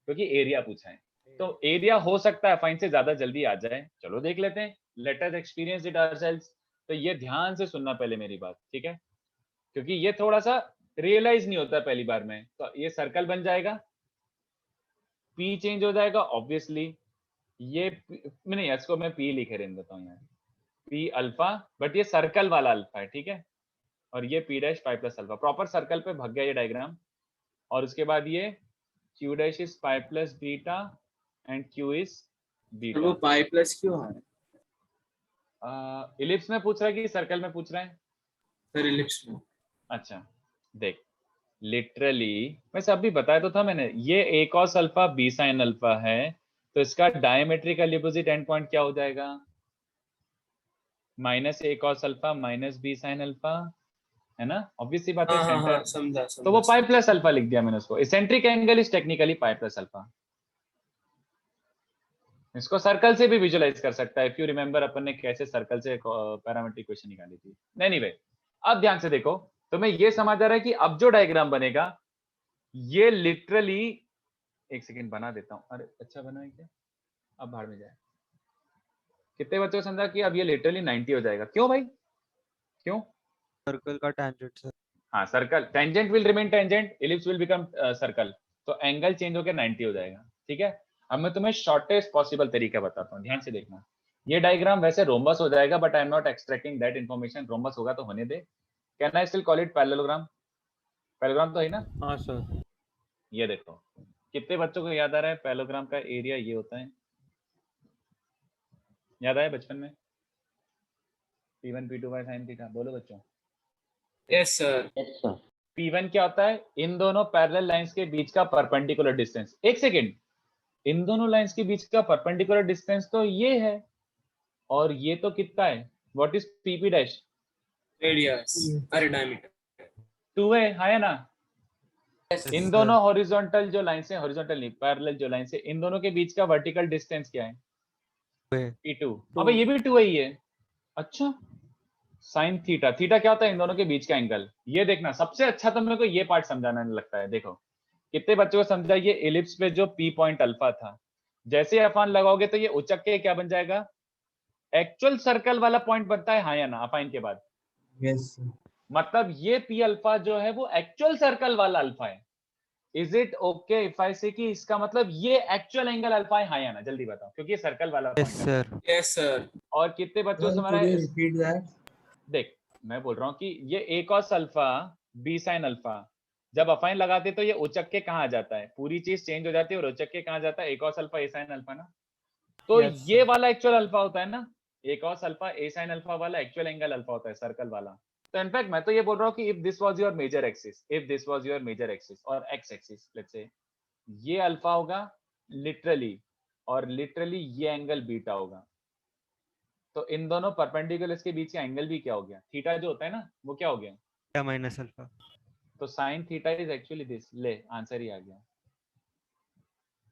क्योंकि एरिया पूछा है, तो एरिया हो सकता है अफाइन से ज्यादा जल्दी आ जाए, चलो देख लेते हैं, let us experience it ourselves. तो ये ध्यान से सुनना पहले मेरी बात, ठीक है, क्योंकि ये थोड़ा सा रियलाइज नहीं होता पहली बार में। तो ये सर्कल बन जाएगा, पी चेंज हो जाएगा ऑब्वियसली, ये नहीं, इसको मैं पी लिखे रहने देता हूँ यहाँ, पी अल्फा, बट ये सर्कल वाला अल्फा है, ठीक है, और ये पी डैश पाई प्लस अल्फा, प्रॉपर सर्कल पे भाग गया ये डायग्राम। और उसके बाद ये Q dash is pi plus beta and Q is beta. वो पाई प्लस क्यों है? इलिप्स में पूछ रहा है कि सर्कल में पूछ रहा है? सर इलिप्स में। अच्छा देख, लिटरली वैसे अभी बताया तो था मैंने, ये A cos alpha B sine alpha है, तो इसका डायमेट्रिकल अपोजिट एंड पॉइंट क्या हो जाएगा? Minus A cos alpha minus B sine alpha, है ना, ऑब्वियसली बात है, सेंटर। समझा। तो वो पाई प्लस अल्फा लिख दिया मैंने उसको। Eccentric angle is technically pi plus alpha. इसको सर्कल से भी विजुअलाइज कर सकता है, इफ यू रिमेंबर अपन ने कैसे सर्कल से पैरामेट्रिक इक्वेशन निकाली थी। एनीवे, अब ध्यान से देखो, तो मैं ये समझ आ रहा है कि अब जो डायग्राम बनेगा ये लिटरली, एक सेकेंड बना देता हूं, अरे अच्छा बना है क्या, अब बाहर में जाए। कितने बच्चों को समझा कि अब ये लिटरली 90 हो जाएगा? क्यों भाई, क्यों? सर्कल का टेंजेंट सर। हाँ, circle tangent will remain tangent, ellipse will become circle, तो एंगल चेंज होकर 90 हो जाएगा, ठीक है। अब मैं तुम्हें शॉर्टेस्ट पॉसिबल तरीका बताता हूँ, ध्यान से देखना। ये डायग्राम वैसे रोम्बस हो जाएगा, but I am not extracting that information. Rhombus होगा तो होने दे। Can I still call it parallelogram? Parallelogram तो है ना? हाँ सर। ये देखो, कितने बच्चों को याद आ रहा है पैरेललोग्राम का एरिया ये होता है? याद आया बचपन में? P1 P2 by sin theta, बोलो बच्चों। Yes sir. P1 क्या होता है? इन दोनों पैरेलल लाइंस के बीच का परपेंडिकुलर डिस्टेंस। एक सेकेंड, इन दोनों लाइंस के बीच का परपेंडिकुलर डिस्टेंस तो ये है, और ये तो कितना है? What is PP dash? Radius, अरे डायमीटर 2 है ना? इन दोनों हॉरिजॉन्टल जो लाइन से, हॉरिजॉन्टल नहीं पैरेलल जो लाइन से, इन दोनों के बीच का वर्टिकल डिस्टेंस क्या है? P2। अबे ये भी 2 ही है। अच्छा, साइन थीटा, थीटा क्या होता है? इन दोनों के बीच का एंगल। ये देखना, सबसे अच्छा तो मेरे को ये पार्ट समझाना लगता है। देखो कितने बच्चों को समझा, ये एलिप्स पे जो P पॉइंट अल्फा था, जैसे अफान लगाओगे तो ये उचक के क्या बन जाएगा? एक्चुअल सर्कल वाला पॉइंट बनता है, हाँ या ना? अफाइन के बाद यस, मतलब ये P अल्फा जो है वो एक्चुअल सर्कल वाला अल्फा है। Is it okay if I से कि इसका मतलब ये एक्चुअल एंगल अल्फा है, हाँ या ना? जल्दी बताओ, क्योंकि ये सर्कल वाला पॉइंट है। सर। Yes sir. और कितने बच्चों से हमारा रिपीट दैट। देख, मैं बोल रहा हूँ कि ये A cos alpha B sine alpha, जब अफाइन लगाते तो ये उचक के कहाँ आ जाता है? पूरी चीज चेंज हो जाती है और उचक के कहाँ जाता है? ए कॉस अल्फा ए साइन अल्फा ना। तो ये वाला एक्चुअल अल्फा होता है ना, ए कॉस अल्फा ए साइन अल्फा वाला एक्चुअल एंगल अल्फा होता है, सर्कल वाला। तो इनफैक्ट मैं तो ये बोल रहा हूँ कि if this was your major axis, if this was your major axis और एक्स एक्सिस, लेट्स से ये अल्फा होगा लिटरली, और लिटरली ये एंगल बीटा होगा। तो इन दोनों परपेंडिकुलर्स के बीच का एंगल भी क्या हो गया? थीटा जो होता है ना, वो क्या हो गया? Theta minus alpha. तो sine theta is actually this. ले, आंसर ही आ गया।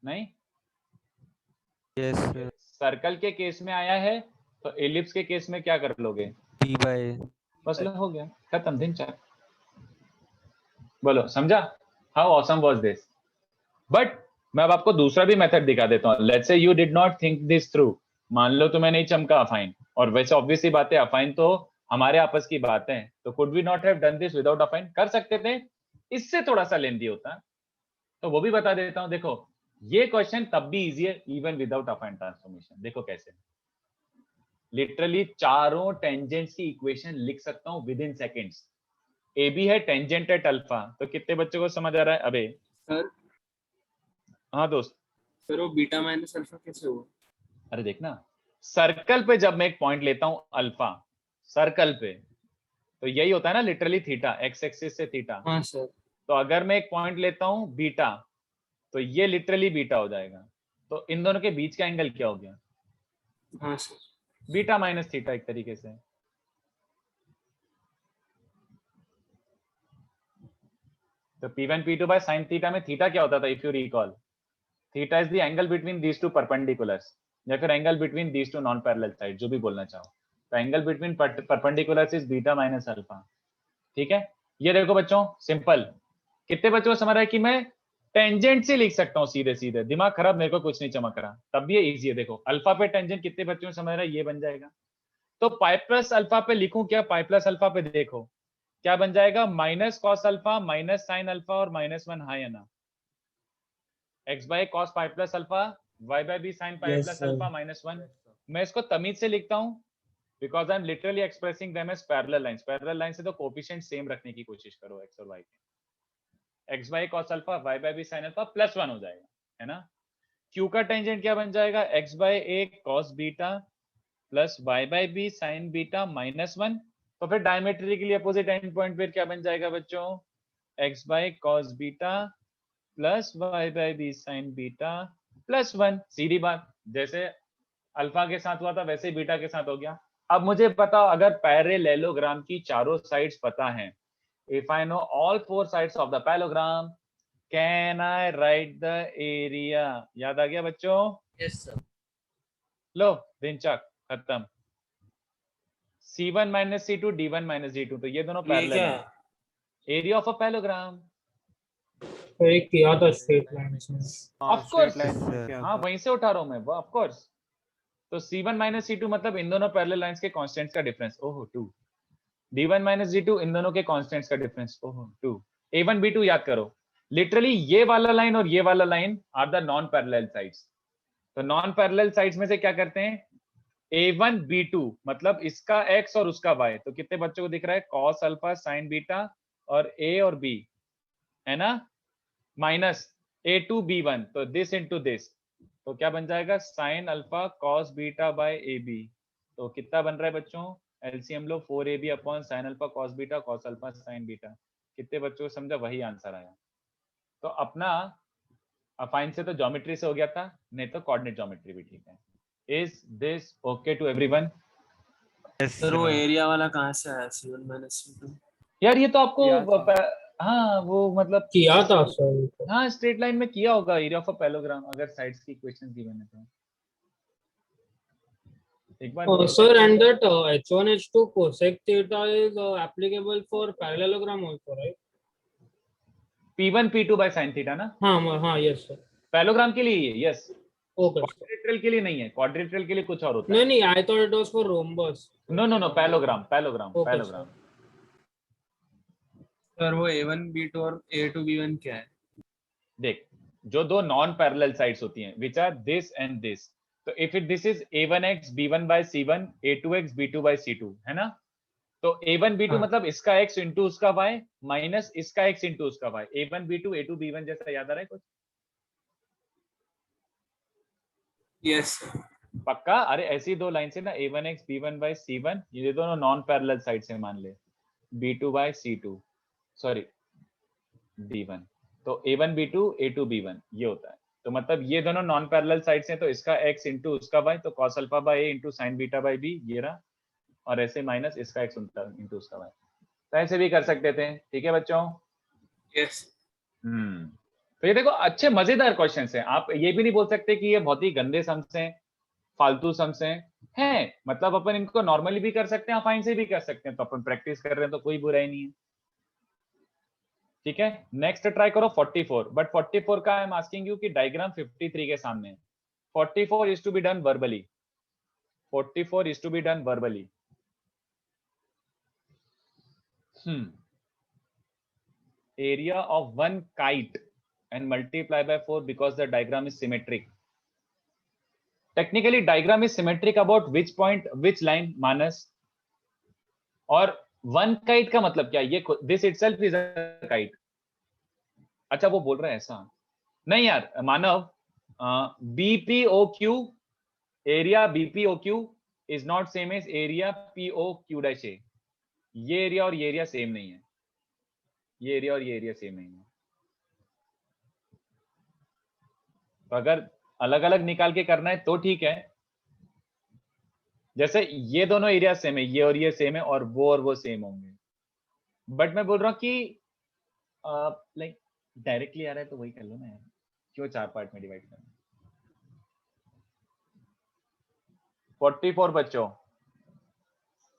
नहीं? यस। सर्कल के केस में आया है, तो एलिप्स के केस में क्या कर लोगे? P by. बस लो, हो गया, खत्म, दिन चार। बोलो, समझा? How awesome was this? But मैं अब आपको दूसरा भी मेथड दिखा देता हूँ। Let's say you did not think this through. मान लो तुम्हें नहीं चमका अफाइन, और वैसे ऑब्वियसली बात है, अफाइन तो हमारे आपस की बात है, तो could we not have done this without affine? कर सकते थे, इससे थोड़ा सा लेंदी होता, तो वो भी बता देता हूँ। देखो ये क्वेश्चन तब भी इजी है इवन विदाउट अफाइन ट्रांसफॉर्मेशन। देखो कैसे, लिटरली चारों टेंजेंट्स की इक्वेशन लिख सकता हूँ with in seconds. A B है टेंजेंट एट अल्फा, तो कितने बच्चों को समझ आ रहा है? अबे सर। हाँ दोस्त। सर वो बीटा माइनस अल्फा कैसे हुआ? अरे देखना, सर्कल पे जब मैं एक पॉइंट लेता हूं अल्फा, सर्कल पे, तो यही होता है ना लिटरली थीटा, एक्स एक्सिस से थीटा। हाँ सर। तो अगर मैं एक पॉइंट लेता हूं बीटा, तो ये लिटरली बीटा हो जाएगा। तो इन दोनों के बीच का एंगल क्या हो गया? हाँ सर। बीटा माइनस थीटा एक तरीके से। तो P1 P2 by sin theta में थीटा क्या होता था? If you recall, theta is the angle between these two perpendiculars, या फिर angle between these two non parallel side, जो भी बोलना चाहो। तो angle between perpendiculars is beta minus alpha. ठीक है, ये देखो बच्चों, सिंपल। कितने बच्चों को समझ रहा है कि मैं टेंजेंट से लिख सकता हूँ सीधे सीधे? दिमाग खराब, मेरे को कुछ नहीं चमक रहा, तब भी ये इजी है। देखो अल्फा पे टेंजेंट कितने बच्चों को समझ रहा है? ये बन जाएगा। तो पाई प्लस अल्फा पे लिखूं क्या? पाई प्लस अल्फा पे देखो क्या बन जाएगा, minus cos alpha minus sine alpha और -1 हाई है ना, x by cos pi plus alpha y by B sine pi plus alpha -1। मैं इसको तमीज से लिखता हूं because I am literally expressing them as parallel lines. Parallel line से तो कोएफिशिएंट सेम रखने की कोशिश करो x और y के। x by cos alpha y by B sine alpha +1 हो जाएगा, है ना। q का टेंजेंट क्या बन जाएगा, x by a cos beta plus y by B sine beta -1। तो फिर डायमेट्रिकली अपोजिट एंड पॉइंट पे क्या बन जाएगा बच्चों, x by cos beta plus y by B sine beta +1। सीधी बात, जैसे अल्फा के साथ हुआ था वैसे ही बीटा के साथ हो गया। अब मुझे बताओ, अगर पैरेललोग्राम की चारों साइड्स पता है, if I know all 4 sides of the parallelogram, can I right the area? याद आ गया बच्चों? Yes sir. लो दिनचक खत्म। C1 - C2 D1 - D2, तो ये दोनों पैरेलल हैं। एरिया ऑफ अ पैरेललोग्राम एक किया था स्ट्रेट लाइन में। ऑफ कोर्स, हाँ वहीं से उठा रहा हूं मैं वो, ऑफ कोर्स। तो C1 - C2 मतलब इन दोनों पैरेलल लाइंस के कांस्टेंट्स का डिफरेंस, ओहो 2। D1 - D2 इन दोनों के कांस्टेंट्स का डिफरेंस, ओहो 2। A1 B2 याद करो, लिटरली ये वाला लाइन और ये वाला line are the non parallel sides. तो नॉन पैरेलल साइड्स में से क्या करते हैं, A1 B2 मतलब इसका x और उसका y। तो कितने बच्चों को दिख रहा है, cos अल्फा sin बीटा और A और B, है ना, माइनस A2 B1, तो दिस इनटू दिस, तो क्या बन जाएगा, sin alpha cos beta by AB। तो कितना बन रहा है बच्चों, एलसीएम लो 4AB upon sin alpha cos beta cos alpha sin beta. कितने बच्चों को समझा, वही आंसर आया। तो अपना अफाइन से तो ज्योमेट्री से हो गया था, नहीं तो कोऑर्डिनेट ज्योमेट्री भी ठीक है। Is this okay to everyone? Sir वो एरिया वाला कहाँ से आया, C1 - C2? यार ये तो आपको हाँ वो मतलब किया था सर। हाँ स्ट्रेट लाइन में किया होगा, एरिया ऑफ अ पैरेललोग्राम, अगर साइड्स की इक्वेशंस गिवन है तो एक बार। Sir and that H1 H2 cosec theta is applicable for parallelogram also, right? P1 P2 by sin theta ना? हाँ यस सर। पैरेललोग्राम के लिए यस, ओके। क्वाड्रिलेटरल के लिए नहीं है, क्वाड्रिलेटरल के लिए कुछ और होता है। नहीं I thought it was for rhombus. No parallelogram. Sir वो A1 B2 और A2 B1 क्या है? देख, जो दो नॉन पैरेलल साइड्स होती हैं which are this and this, तो if it this is A1x B1 by C1 A2x B2 by C2, है ना। तो A1 B2 मतलब इसका x इंटू उसका y माइनस इसका x इंटू उसका y। A1 B2 A2 B1 जैसा याद आ रहा है कुछ? यस पक्का? अरे ऐसी दो लाइन से ना, A1x B1 by C1, ये दोनों नॉन पैरेलल साइड से मान ले, B2 by C2 sorry B1, तो A1 B2 A2 B1 ये होता है। तो मतलब ये दोनों नॉन पैरेलल साइड्स हैं, तो इसका x इंटू उसका y, तो cos alpha by a into sine beta by b ये रहा, और ऐसे माइनस इसका x इंटू उसका y। तो ऐसे भी कर सकते थे, ठीक है बच्चों? यस। तो ये देखो अच्छे मजेदार क्वेश्चंस हैं। आप ये भी नहीं बोल सकते कि ये बहुत ही गंदे सम्स हैं, फालतू सम्स हैं, मतलब अपन इनको नॉर्मली भी कर सकते हैं, अफाइन से भी कर सकते हैं। तो अपन प्रैक्टिस कर रहे हैं तो कोई बुराई नहीं है, ठीक है। नेक्स्ट ट्राई करो 44, बट 44 का आई एम आस्किंग यू कि डायग्राम 53 के सामने है। 44 is to be done verbally, 44 is to be done verbally. Area of one kite and multiply by 4 because the diagram is symmetric. Technically diagram is symmetric about which point, which line, Manas? और वन काइट का मतलब क्या? ये this itself is a kite. अच्छा वो बोल रहा है ऐसा नहीं यार Manav, BPOQ area BPOQ is not same as area POQ'। ये एरिया और ये एरिया सेम नहीं है, ये एरिया और ये एरिया सेम नहीं है। तो अगर अलग अलग निकाल के करना है तो ठीक है, जैसे ये दोनों एरिया सेम है, ये और ये सेम है, और वो सेम होंगे। बट मैं बोल रहा हूँ कि लाइक डायरेक्टली आ रहा है तो वही कर लो ना यार, क्यों 4 पार्ट में डिवाइड करना। 44 बच्चों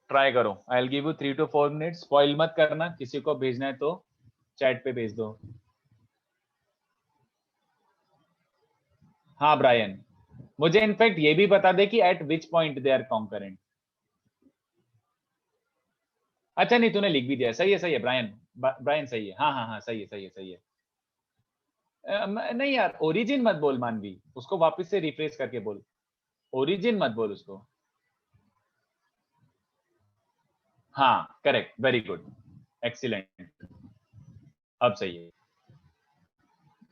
ट्राई करो, I will give you 3 to 4 minutes. Spoil मत करना, किसी को भेजना है तो चैट पे भेज दो। हाँ ब्रायन, मुझे इनफैक्ट ये भी बता दे कि at which point they are concurrent. अच्छा नहीं, तूने लिख भी दिया, सही है ब्रायन सही है, हाँ सही है। नहीं यार, ओरिजिन मत बोल मानवी, उसको वापस से रिफ्रेश करके बोल, ओरिजिन मत बोल उसको। हाँ करेक्ट, वेरी गुड, एक्सीलेंट, अब सही है।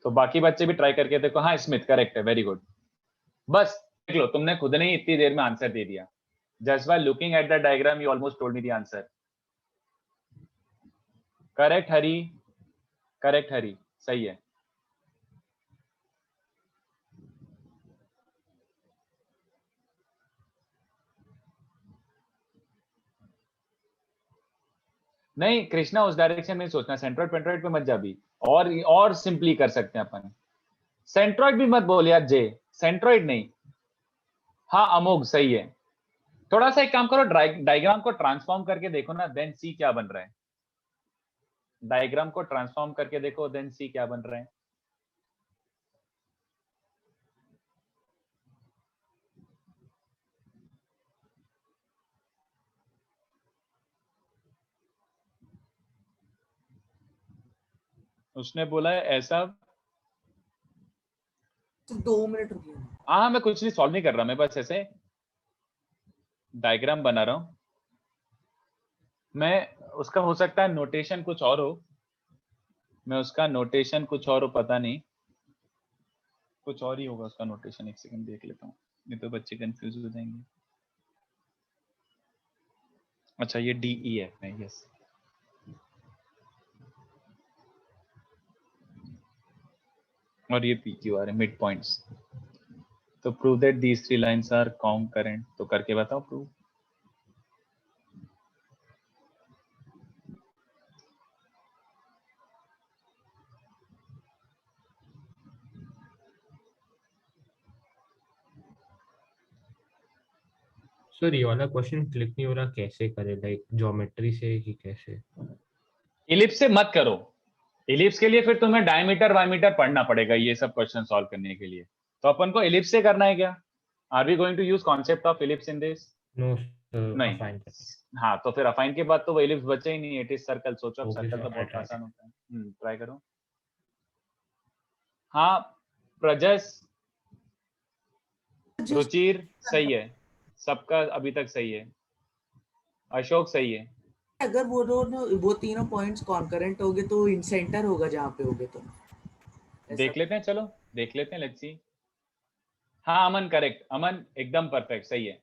तो बाकी बच्चे भी ट्राई करके देखो। हाँ स्मिथ करेक्ट है, वेरी गुड। बस देख लो, तुमने खुद ने ही इतनी देर में आंसर दे दिया। Just by looking at the diagram you almost told me the answer. Correct Hari, सही है। नहीं कृष्णा, उस डायरेक्शन में सोचना, सेंट्रॉइड पेंट्रॉइड पे मत जा भी, और सिंपली कर सकते हैं अपन। सेंट्रॉइड भी मत बोल यार जे, सेंट्रॉइड नहीं। हाँ अमोघ सही है। थोड़ा सा एक काम करो, डायग्राम को ट्रांसफॉर्म करके देखो ना, देन सी क्या बन रहा है। डायग्राम को ट्रांसफॉर्म करके देखो, देन सी क्या बन रहा है। उसने बोला है ऐसा। तो 2 मिनट रुकिए। हाँ मैं कुछ नहीं सॉल्व नहीं कर रहा, मैं बस ऐसे डायग्राम बना रहा हूं। मैं उसका हो सकता है नोटेशन कुछ और हो, मैं उसका नोटेशन कुछ और हो, पता नहीं कुछ और ही होगा उसका नोटेशन। एक सेकंड देख लेता हूँ, नहीं तो बच्चे कंफ्यूज हो जाएंगे। अच्छा ये DEF है, यस। और ये PQR है, मिड पॉइंट्स। तो prove that these 3 lines are concurrent, तो करके बताओ प्रूव। सर ये वाला क्वेश्चन क्लिक नहीं हो रहा, कैसे करे, लाइक ज्योमेट्री से कि कैसे? इलिप्स से मत करो, इलिप्स के लिए फिर तुम्हें डायमीटर वायमीटर पढ़ना पड़ेगा ये सब क्वेश्चन सॉल्व करने के लिए। तो अपन को इलिप्स से करना है क्या? Are we going to use concept of ellipse in this? No नहीं। हाँ तो फिर अफाइन के बाद तो वो इलिप्स बचे ही नहीं, इट इज सर्कल। सोचो अब सर्कल तो बहुत आसान होता है। ट्राई करो। हाँ प्रजस, रुचिर सही है, सबका अभी तक सही है। अशोक सही है। अगर वो तीनों पॉइंट्स कॉन्करेंट होंगे तो इन सेंटर होगा जहाँ पे होगे। तो देख लेते हैं, चलो देख लेते हैं, लेट्स सी। हाँ अमन करेक्ट, अमन एकदम परफेक्ट, सही है।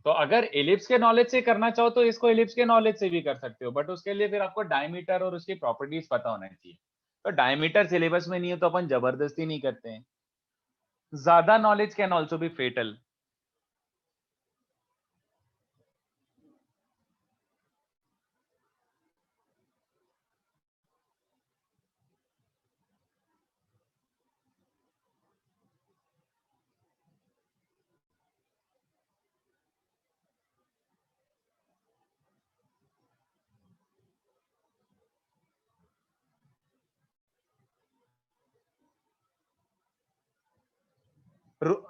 तो अगर एलिप्स के नॉलेज से करना चाहो तो इसको एलिप्स के नॉलेज से भी कर सकते हो, बट उसके लिए फिर आपको डायमीटर और उसकी प्रॉपर्टीज पता होना चाहिए। तो डायमीटर सिलेबस में नहीं है तो अपन जबरदस्ती नहीं करते हैं। ज्यादा knowledge can also be fatal.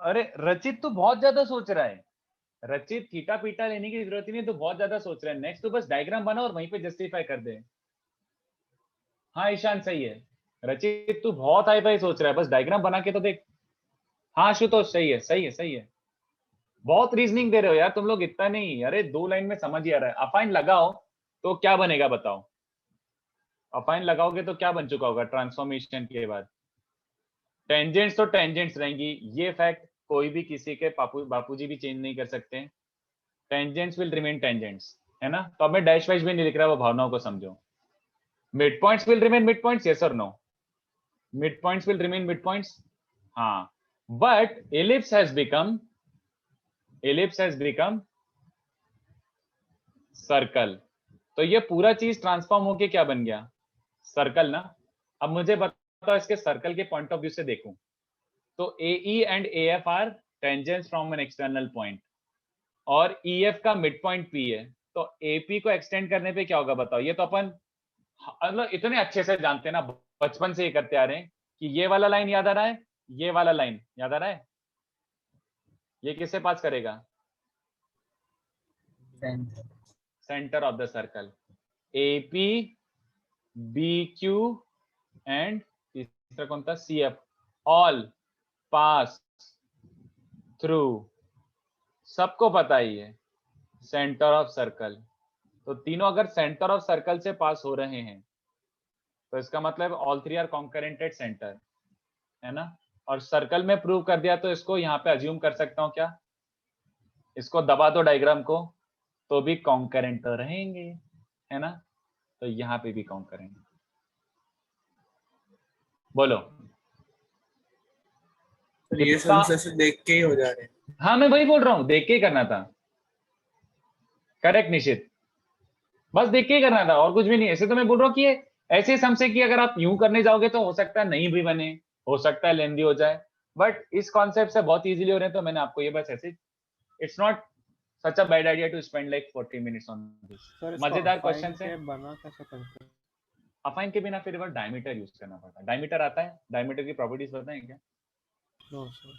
अरे रचित तो बहुत ज्यादा सोच रहा है, रचित थीटा पीटा लेने की जरूरत ही नहीं, तो बहुत ज्यादा सोच रहा है। नेक्स्ट तो बस डायग्राम बना और वहीं पे जस्टिफाई कर दे। हाँ ईशान सही है। रचित तू बहुत हाई फाई सोच रहा है, बस डायग्राम बना के तो देख। हाँ आशुतोष सही है, सही है। बहुत रीजनिंग दे रहे हो यार तुम लोग, इतना नहीं। अरे 2 लाइन में समझ ही आ रहा है। अफाइन लगाओ तो क्या बनेगा बताओ? अफाइन लगाओगे तो क्या बन चुका होगा ट्रांसफॉर्मेशन के बाद? टेंजेंट्स तो टेंजेंट्स रहेंगी, ये फैक्ट कोई भी किसी के बापूजी भी चेंज नहीं कर सकते। टेंजेंट्स विल रिमेन टेंजेंट्स, है ना? तो अब मैं डैश वैश भी नहीं लिख रहा, वो भावनाओं को समझो। Mid points will remain mid points, yes और no? Mid points will remain mid points, हाँ। But ellipse has become circle. तो ये पूरा चीज ट्रांसफॉर्म होके क्या बन गया? सर्कल ना। अब मुझे बताओ इसके सर्कल के पॉइंट ऑफ व्यू से देखूं तो AE and AF are tangents from an external point, और EF का मिड पॉइंट P है। तो AP को एक्सटेंड करने पे क्या होगा बताओ? ये तो अपन मतलब इतने अच्छे से जानते हैं ना, बचपन से ये करते आ रहे हैं कि ये वाला लाइन याद आ रहा है, ये वाला लाइन याद आ रहा है, ये किससे पास करेगा? Centre of the circle, AP, BQ and तीसरा कौन था, CF, ऑल पास थ्रू, सबको पता ही है सेंटर ऑफ सर्कल। तो तीनों अगर सेंटर ऑफ सर्कल से पास हो रहे हैं तो इसका मतलब all three are concurrent at centre, है ना। और सर्कल में प्रूव कर दिया तो इसको यहाँ पे अज्यूम कर सकता हूँ क्या, इसको दबा दो डायग्राम को तो भी कॉन्करेंट तो रहेंगे, है ना। तो यहाँ पे भी कॉन्करेंट, बोलो ये सेंस से देख के ही हो जा रहे हैं। हाँ मैं वही बोल रहा हूँ, देख के ही करना था। करेक्ट निशित, बस देख के ही करना था और कुछ भी नहीं। ऐसे तो मैं बोल रहा हूँ कि ये ऐसे सम से कि अगर आप यूं करने जाओगे तो हो सकता है नहीं भी बने, हो सकता है लेंदी हो जाए, बट इस कॉन्सेप्ट से बहुत इजीली हो रहे हैं तो मैंने आपको ये बस ऐसे, it's not such a bad idea to spend like 40 minutes on this. मजेदार क्वेश्चन है। बना कैसे करते हैं? अफाइन के बिना फिर डायमीटर यूज करना पड़ता है। डायमीटर आता है, डायमीटर की प्रॉपर्टीज पता है क्या? No sir.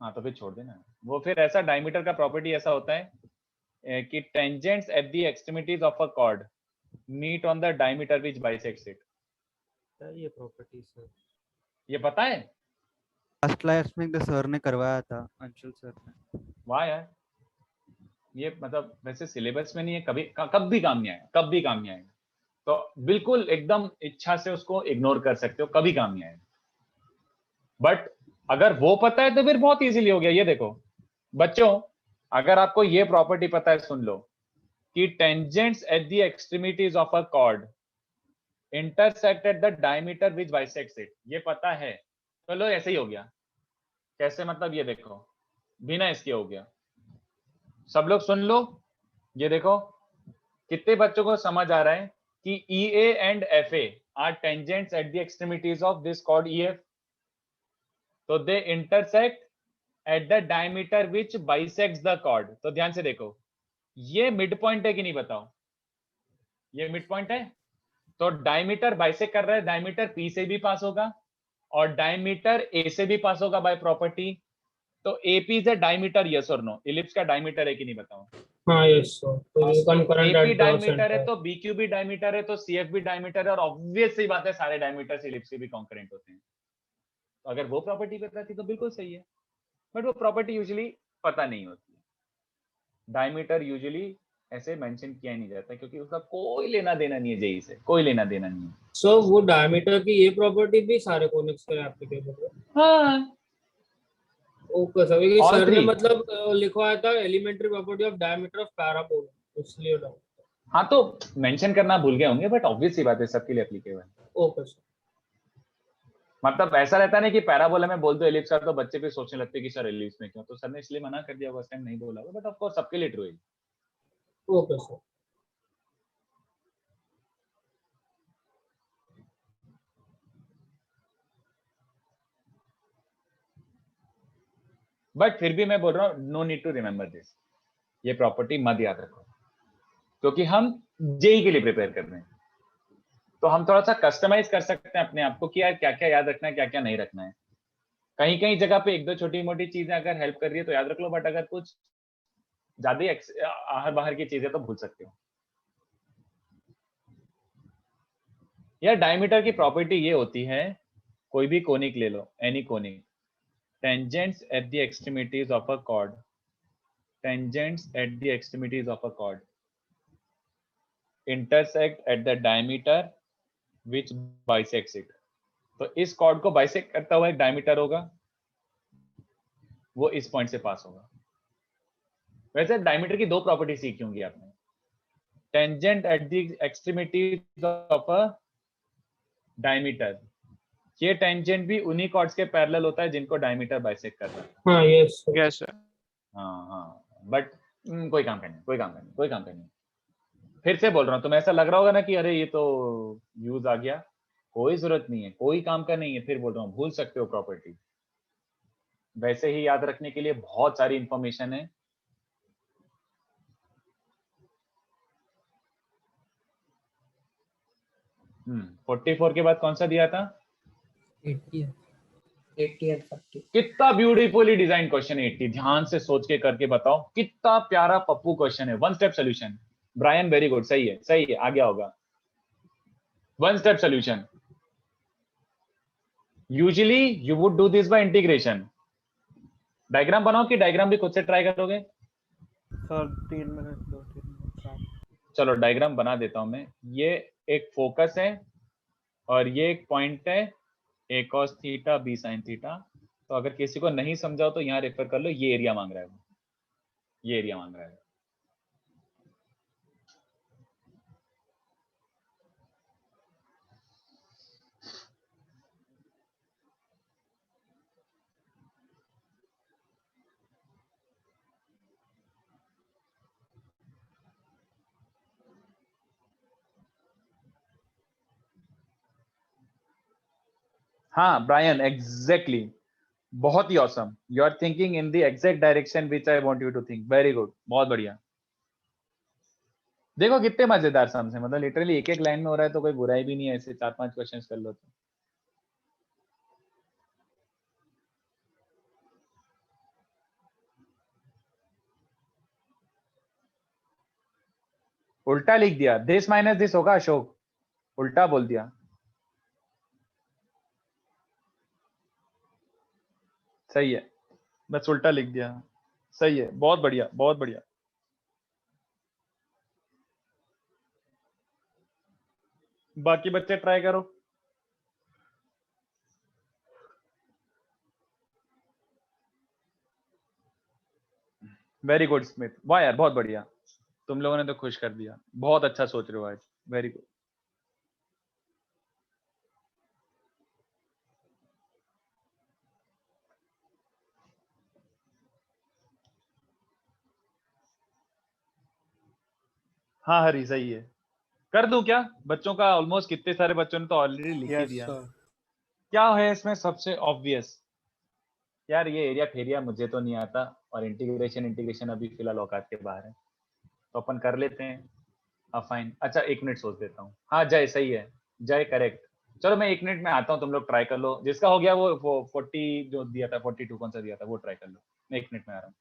हाँ तो फिर छोड़ देना वो। फिर ऐसा डायमीटर का प्रॉपर्टी ऐसा होता है कि tangents at the extremities of a chord meet on the diameter which bisects it. ये प्रॉपर्टी सर, ये पता है? फर्स्ट क्लास में एक सर ने करवाया था, अंशुल सर ने। वाह यार, ये मतलब वैसे सिलेबस में नहीं है, कभी कब भी काम नहीं आएगा, कब भी काम नहीं आएगा। तो बिल्कुल एकदम इच्छा से उसको इग्नोर कर सकते हो, कभी काम नहीं आएगा। बट अगर वो पता है तो फिर बहुत इजीली हो गया। ये देखो बच्चों, अगर आपको ये प्रॉपर्टी पता है, सुन लो कि tangents at the extremities of a cord intersect at the diameter which bisects it, ये पता है, चलो ऐसे ही हो गया। कैसे मतलब, ये देखो बिना इसके हो गया। सब लोग सुन लो, ये देखो कितने बच्चों को समझ आ रहा है कि EA and FA are tangents at the extremities of this chord EF, तो they intersect at the diameter which bisects the chord. तो ध्यान से देखो, ये मिड पॉइंट है कि नहीं बताओ, ये मिड पॉइंट है। तो डायमीटर बाइसेक्ट कर रहा है, डायमीटर P से भी पास होगा और डायमीटर A से भी पास होगा बाय प्रॉपर्टी। तो AP is a diameter, yes और नो? इलिप्स का डायमीटर है कि नहीं बताओ? हाँ यस सर। तो ये concurrent AP at the diameter है center। तो BQ भी डायमीटर है तो CF भी डायमीटर है, और ऑब्वियस सी बात है सारे डायमीटर्स इलिप्स के भी कॉन्करेंट होते हैं। तो अगर वो प्रॉपर्टी पता थी तो बिल्कुल सही है, बट वो प्रॉपर्टी यूजुअली पता नहीं होती है। डायमीटर यूजुअली ऐसे मेंशन किया नहीं जाता क्योंकि उसका कोई लेना देना नहीं है जेई से, कोई लेना देना नहीं है। सो वो डायमीटर की ये प्रॉपर्टी भी सारे कॉनिक्स के लिए एप्लीकेबल है? हाँ ओके सर, क्योंकि सर ने मतलब लिखवाया था elementary property of diameter of parabola, इसलिए डाउट। हाँ तो मेंशन करना भूल गए होंगे, बट ऑब्वियस सी बात है सबके लिए एप्लीकेबल। Okay sir. मतलब ऐसा रहता नहीं कि पैराबोला में बोल दो एलिप्स का तो बच्चे भी सोचने लगते कि सर एलिप्स में क्यों, तो सर ने इसलिए मना कर दिया, उस टाइम नहीं बोला होगा, बट ऑफ कोर्स सबके लिए ट्रू है। Okay sir. बट फिर भी मैं बोल रहा हूँ, no need to remember this, ये प्रॉपर्टी मत याद रखो क्योंकि हम जेई के लिए प्रिपेयर कर रहे हैं। तो हम थोड़ा सा कस्टमाइज कर सकते हैं अपने आप को कि यार क्या क्या याद रखना है, क्या क्या नहीं रखना है। कहीं कहीं जगह पे एक दो छोटी मोटी चीजें अगर हेल्प कर रही है तो याद रख लो, बट अगर कुछ ज्यादा आहर बाहर की चीजें तो भूल सकते हो। यार डायमीटर की प्रॉपर्टी ये होती है, कोई भी कोनिक ले लो, any conic, tangents at the extremities of a chord, tangents at the extremities of a chord intersect at the diameter which bisects it। तो इस कॉर्ड को बाइसेक्ट करता हुआ एक डायमीटर होगा, वो इस पॉइंट से पास होगा। वैसे डायमीटर की दो प्रॉपर्टी सीखी होंगी आपने, tangent at the extremities of a diameter, ये टेंजेंट भी उन्हीं कॉर्ड्स के पैरेलल होता है जिनको डायमीटर बाइसेक्ट कर रहा है। हाँ यस यस सर। हाँ बट कोई काम करनी। फिर से बोल रहा हूँ, तुम्हें ऐसा लग रहा होगा ना कि अरे ये तो यूज आ गया, कोई जरूरत नहीं है, कोई काम का नहीं है। फिर बोल रहा हूँ, भूल सकते हो प्रॉपर्टी, वैसे ही याद रखने के लिए बहुत सारी इंफॉर्मेशन है। हम्म 44 के बाद कौन सा दिया था? 80 and 40। कितना ब्यूटीफुली डिजाइन क्वेश्चन है 80, ध्यान से सोच के करके बताओ, कितना प्यारा पप्पू क्वेश्चन है। One step solution, Brian very good, सही है, आ गया होगा। One step solution, usually you would do this by integration. Diagram बनाओ कि डायग्राम भी खुद से ट्राई करोगे? Sir 3 minute 2-3 minute. चलो डायग्राम बना देता हूं मैं। ये एक फोकस है और ये एक पॉइंट है, a cos theta b sin theta. तो अगर किसी को नहीं समझाओ तो यहाँ रेफर कर लो, ये एरिया मांग रहा है, ये एरिया मांग रहा है। हाँ ब्रायन, एग्जैक्टली, बहुत ही awesome. You are thinking in the exact direction which I want you to think. Very good, बहुत बढ़िया। देखो कितने मजेदार सम्स है, मतलब लिटरली एक एक लाइन में हो रहा है, तो कोई बुराई भी नहीं है, ऐसे 4-5 क्वेश्चंस कर लो तो। उल्टा लिख दिया, दिस माइनस दिस होगा अशोक, उल्टा बोल दिया। सही है, बस उल्टा लिख दिया। सही है, बहुत बढ़िया, बहुत बढ़िया। बाकी बच्चे ट्राई करो। वेरी गुड स्मिथ, वाह यार बहुत बढ़िया, तुम लोगों ने तो खुश कर दिया, बहुत अच्छा सोच रहे हो आज, वेरी गुड। हाँ हरी, सही है। कर दूं क्या? बच्चों का ऑलमोस्ट, कितने सारे बच्चों ने तो ऑलरेडी लिख ही दिया। क्या है इसमें सबसे ऑब्वियस? यार ये एरिया फेरिया मुझे तो नहीं आता, और इंटीग्रेशन अभी फिलहाल औकात के बाहर है, तो अपन कर लेते हैं। फाइन, अच्छा 1 मिनट सोच देता हूँ। हाँ जय, सही है, जय करेक्ट। चलो मैं 1 मिनट में आता हूँ, तुम लोग ट्राई कर लो, जिसका हो गया वो 40 जो दिया था, 42 कौन सा दिया था वो ट्राई कर लो। मैं 1 मिनट में आ रहा हूँ।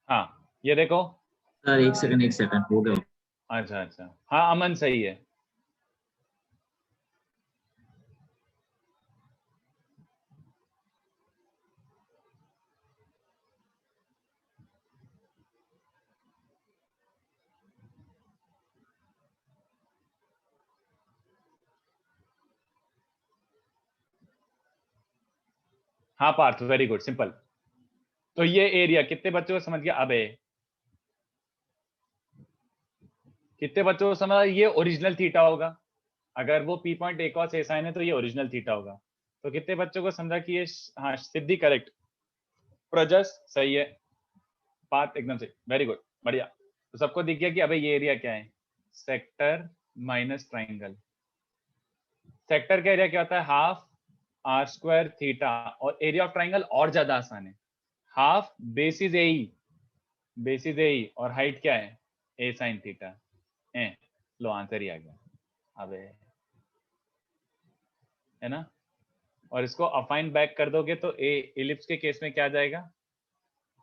हाँ ये देखो सर 1 सेकंड हो गया। अच्छा अच्छा, हाँ अमन सही है। हाँ पार्थ, वेरी गुड, सिंपल। तो ये एरिया कितने बच्चों को समझ गया? अबे कितने बच्चों को समझ? ये ओरिजिनल थीटा होगा, अगर वो पी पॉइंट एक और साइन है तो ये ओरिजिनल थीटा होगा। तो कितने बच्चों को समझा कि ये, हाँ सिद्धि करेक्ट, प्रजस सही है, पार्थ एकदम सही, वेरी गुड, बढ़िया। तो सबको दिख गया कि अबे ये एरिया क्या है? Sector minus triangle. सेक्टर का एरिया क्या होता है? हाफ आर स्क्वायर थीटा, और एरिया ऑफ ट्राइंगल और ज्यादा आसान है, हाफ बेसिस ए, बेसिस ए, और हाइट क्या है? ए साइन थीटा। लो आंसर ही आ गया। अबे है ना? और इसको अफाइन बैक कर दोगे तो ए इलिप्स के केस में क्या जाएगा?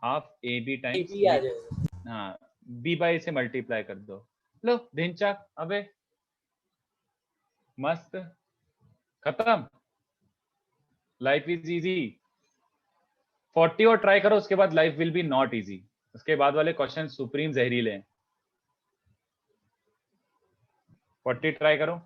Half A B times AB आ जाएगा। हाँ, बी बाई से मल्टीप्लाई कर दो। लो धिनचक, अबे मस्त, खत्म। Life is easy. 40 और ट्राई करो, उसके बाद life will be not easy. उसके बाद वाले क्वेश्चन सुप्रीम जहरीले हैं। 40 ट्राई करो।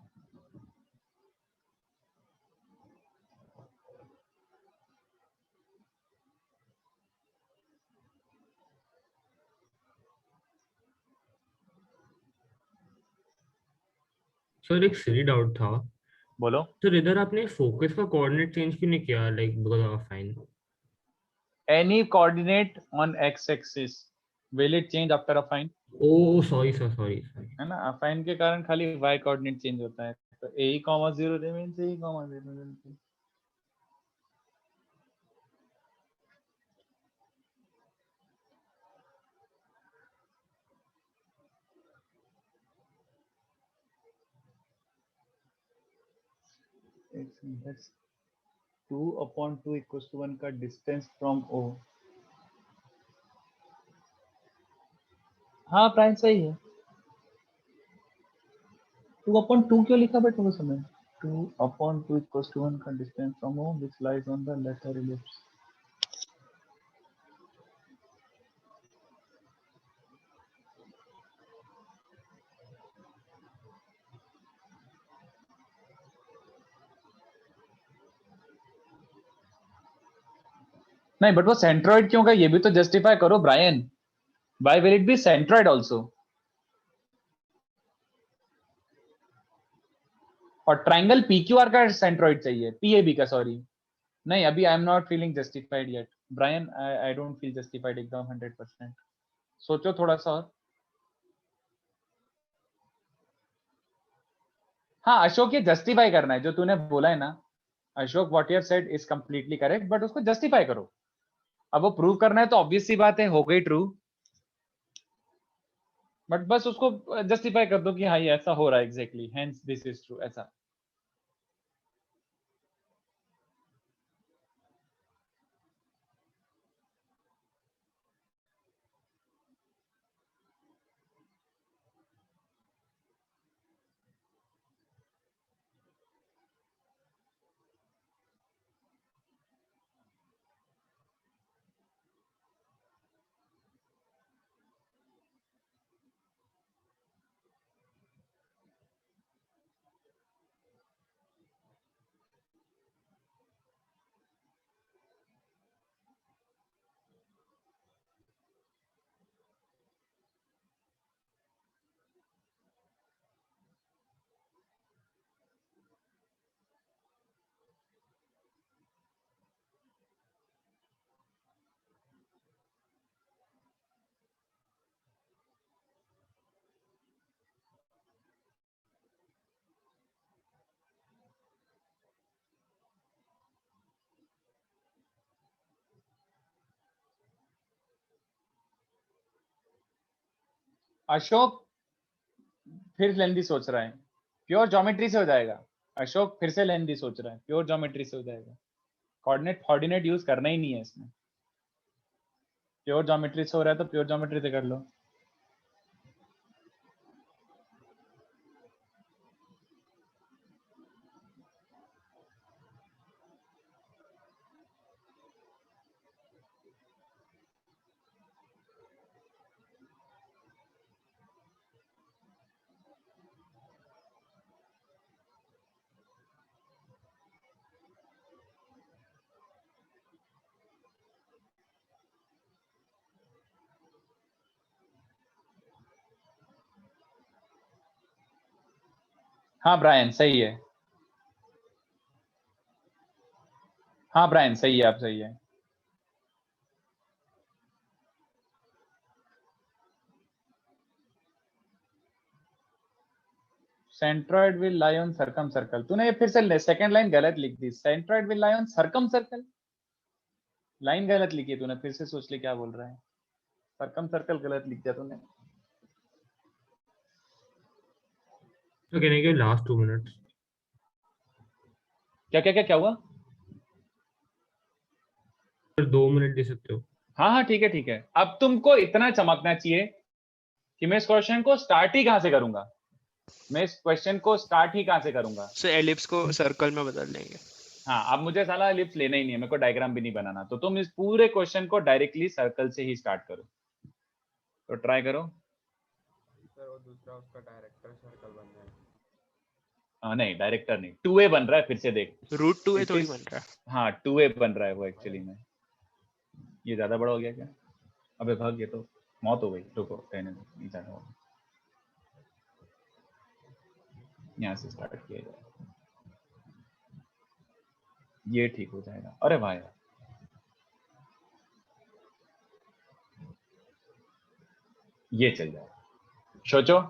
सर एक सीधी डाउट था। बोलो। सर इधर आपने फोकस का कोऑर्डिनेट चेंज क्यों नहीं किया, like because of fine? Any coordinate on x-axis will it change after affine? Oh sorry sir, sorry. है ना, affine के कारण खाली y coordinate चेंज होता है, तो a, 0 remains a, 0। That's 2/2 equals to 1 का डिस्टेंस फ्रॉम O। हाँ प्राइम सही है। 2/2 क्यों लिखा बेटा उस समय? 2/2 equals to 1 का distance from O which lies on the lateral ellipse। नहीं बट वो सेंट्रॉइड क्यों का, ये भी तो जस्टिफाई करो Brian. Why will it be centroid also? और ट्राइंगल PQR का सेंट्रॉइड चाहिए, PAB का, सॉरी। नहीं अभी I am not feeling justified yet Brian, I don't feel justified एकदम 100%। सोचो थोड़ा सा और। हाँ अशोक, ये जस्टिफाई करना है जो तूने बोला है ना Ashok, what you have said is completely correct, but उसको जस्टिफाई करो। अब वो प्रूव करना है तो ऑब्वियस सी बात है, हो गई ट्रू, बट बस उसको जस्टिफाई कर दो कि हाँ ये ऐसा हो रहा है exactly, hence this is true, ऐसा। अशोक फिर लेंदी सोच रहा है, प्योर ज्योमेट्री से हो जाएगा। अशोक फिर से लेंदी सोच रहा है, प्योर ज्योमेट्री से हो जाएगा। कोऑर्डिनेट यूज करना ही नहीं है इसमें, प्योर ज्योमेट्री से हो रहा है तो प्योर ज्योमेट्री से कर लो। हाँ ब्रायन सही है, हाँ ब्रायन सही है, आप सही है। Centroid will lie on circumcircle. तूने फिर से सेकंड लाइन गलत लिख दी, centroid will lie on circumcircle, line गलत लिखी है तूने, फिर से सोच ले क्या बोल रहा है, सर्कम सर्कल गलत लिख दिया तूने। तो कहने के लास्ट 2 मिनट्स क्या क्या क्या क्या हुआ? 2 मिनट दे सकते हो। हाँ हाँ ठीक है ठीक है। अब तुमको इतना चमकना चाहिए कि मैं इस क्वेश्चन को स्टार्ट ही कहां से करूंगा, मैं इस क्वेश्चन को स्टार्ट ही कहां से करूंगा। सो एलिप्स को सर्कल में बदल देंगे। हाँ, अब मुझे साला एलिप्स लेना ही नहीं है, मेरे को डायग्राम भी नहीं बनाना, तो तुम इस पूरे क्वेश्चन को डायरेक्टली सर्कल से ही स्टार्ट करो। तो ट्राई करो। सर वो दूसरा उसका डायरेक्टर सर्कल बन जाएगा। नहीं डायरेक्टर नहीं, 2a बन रहा है, फिर से देख। रूट 2a थोड़ी बन रहा है। हाँ 2a बन रहा है वो एक्चुअली में। ये ज्यादा बड़ा हो गया क्या? अबे भाग, ये तो मौत हो गई। रुको कहने दो, नहीं ज्यादा होगा, यहाँ से स्टार्ट किया जाए, ये ठीक हो जाएगा। अरे भाई ये चल जाएगा, सोचो।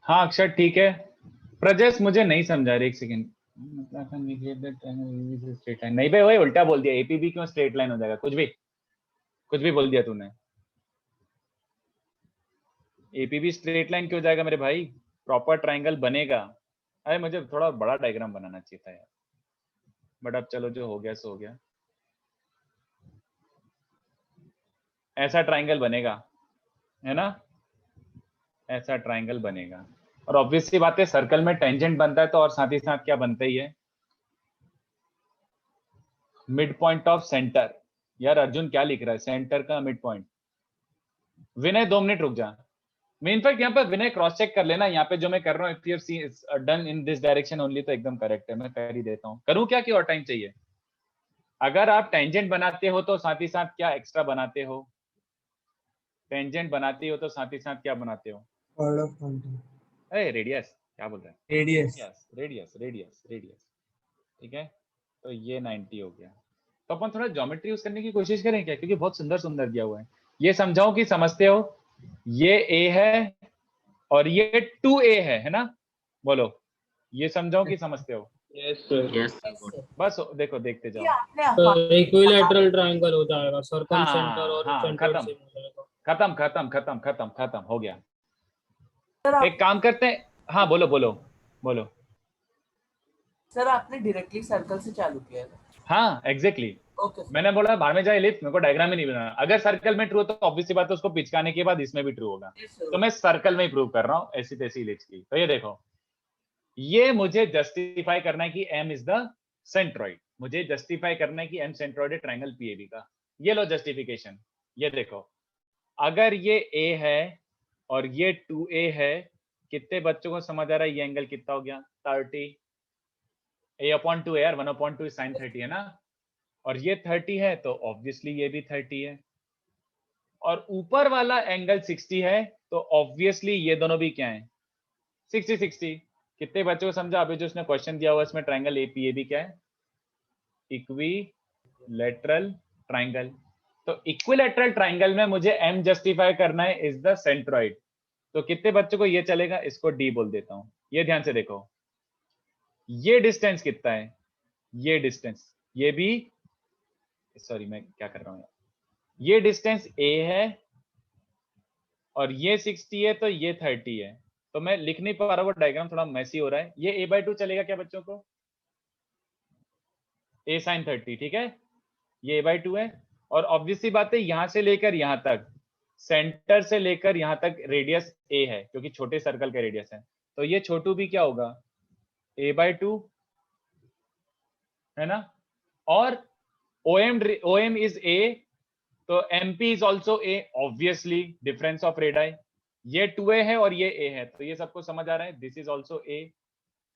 हाँ अक्षर ठीक है। प्रजेश मुझे नहीं समझा रही, एक सेकंड। स्ट्रेट लाइन नहीं भाई, वही उल्टा बोल दिया। एपीबी क्यों स्ट्रेट लाइन हो जाएगा? कुछ भी बोल दिया तूने। एपीबी स्ट्रेट लाइन क्यों जाएगा मेरे भाई? प्रॉपर ट्राइंगल बनेगा। अरे मुझे थोड़ा बड़ा डायग्राम बनाना चाहिए था यार, बट अब चलो जो हो गया सो हो गया। ऐसा ट्राइंगल बनेगा, है ना? ऐसा ट्राइंगल बनेगा। और ऑब्वियस सी बात है, सर्कल में टेंजेंट बनता है तो और साथ ही साथ क्या बनता ही है? Mid point of centre. यार अर्जुन क्या लिख रहा है? सेंटर का मिड पॉइंट। विनय 2 मिनट रुक जा। मैं इनफैक्ट यहाँ पे विनय क्रॉस चेक कर लेना, यहाँ पे जो मैं कर रहा हूँ, if you have done in this direction only, तो एकदम करेक्ट है। मैं कर ही देता हूँ। करूँ क्या कि और टाइम चाहिए? अगर आप टेंजेंट बनाते हो तो साथ ही साथ क्या एक्स्ट्रा बनाते हो? टेंजेंट बनाते हो तो साथ ही साथ क्या बनाते हो? Chord of content. अरे रेडियस, क्या बोल रहा है? Radius. रेडियस। ठीक है, तो ये 90 हो गया। तो अपन थोड़ा ज्योमेट्री यूज करने की कोशिश करें क्या, क्योंकि बहुत सुंदर सुंदर दिया हुआ है। ये समझाओ कि समझते हो? ये a है और ये 2a है ना? बोलो, ये समझाओ कि समझते हो? Yes sir. बस देखो, देखते जाओ। इक्विलैटरल ट्रायंगल हो जाएगा, सर्कम हाँ, सेंटर और हाँ, सेंटर सेम हो जाएगा। खत्म हो गया। एक काम करते हैं। हाँ बोलो। सर आपने डायरेक्टली सर्कल से चालू किया था? हाँ एग्जैक्टली। ओके मैंने बोला बाहर में जाए लिफ्ट, मेरे को डायग्राम ही नहीं बनाना। अगर सर्कल में ट्रू हो तो ऑब्वियस सी बात है, उसको पिचकाने के बाद इसमें भी ट्रू होगा। तो मैं सर्कल में ही प्रूव कर रहा हूँ ऐसी तैसी लिफ्ट की। तो ये देखो, ये मुझे जस्टिफाई करना है कि m इज द सेंट्रॉइड। मुझे जस्टिफाई करना है कि m सेंट्रॉइड है ट्रायंगल पीएबी का। ये लो जस्टिफिकेशन। ये देखो, अगर ये a है और ये 2a है, कितने बच्चों को समझ आ रहा है ये एंगल कितना हो गया? 30। a/2 यार, 1/2 sin 30 है ना? और ये 30 है तो ऑब्वियसली ये भी 30 है। और ऊपर वाला एंगल 60 है तो ऑब्वियसली ये दोनों भी क्या है? 60। कितने बच्चों को समझा? अभी जो उसने क्वेश्चन दिया हुआ इसमें ट्रायंगल एपीएबी क्या है? Equilateral triangle. तो इक्विलैटरल ट्रायंगल में मुझे m जस्टिफाई करना है इज द सेंट्रॉइड। तो कितने बच्चों को ये चलेगा? इसको d बोल देता हूं। ये ध्यान से देखो, ये डिस्टेंस कितना है? ये डिस्टेंस, ये भी, सॉरी मैं क्या कर रहा हूं, ये डिस्टेंस a है और ये 60 है तो ये 30 है। तो मैं लिख नहीं पा रहा, वो डायग्राम थोड़ा मैसी हो रहा है। ये a/2 चलेगा क्या बच्चों को? a sin 30, ठीक है, ये a/2 है। और ऑब्वियसली बात है, यहां से लेकर यहां तक, सेंटर से लेकर यहां तक रेडियस a है, क्योंकि छोटे सर्कल का रेडियस है। तो ये छोटू भी क्या होगा? a/2 है ना? और OM is a, तो MP is also a, obviously difference of radii। ये 2a है और ये a है, तो ये सबको समझ आ रहा है, this is also a।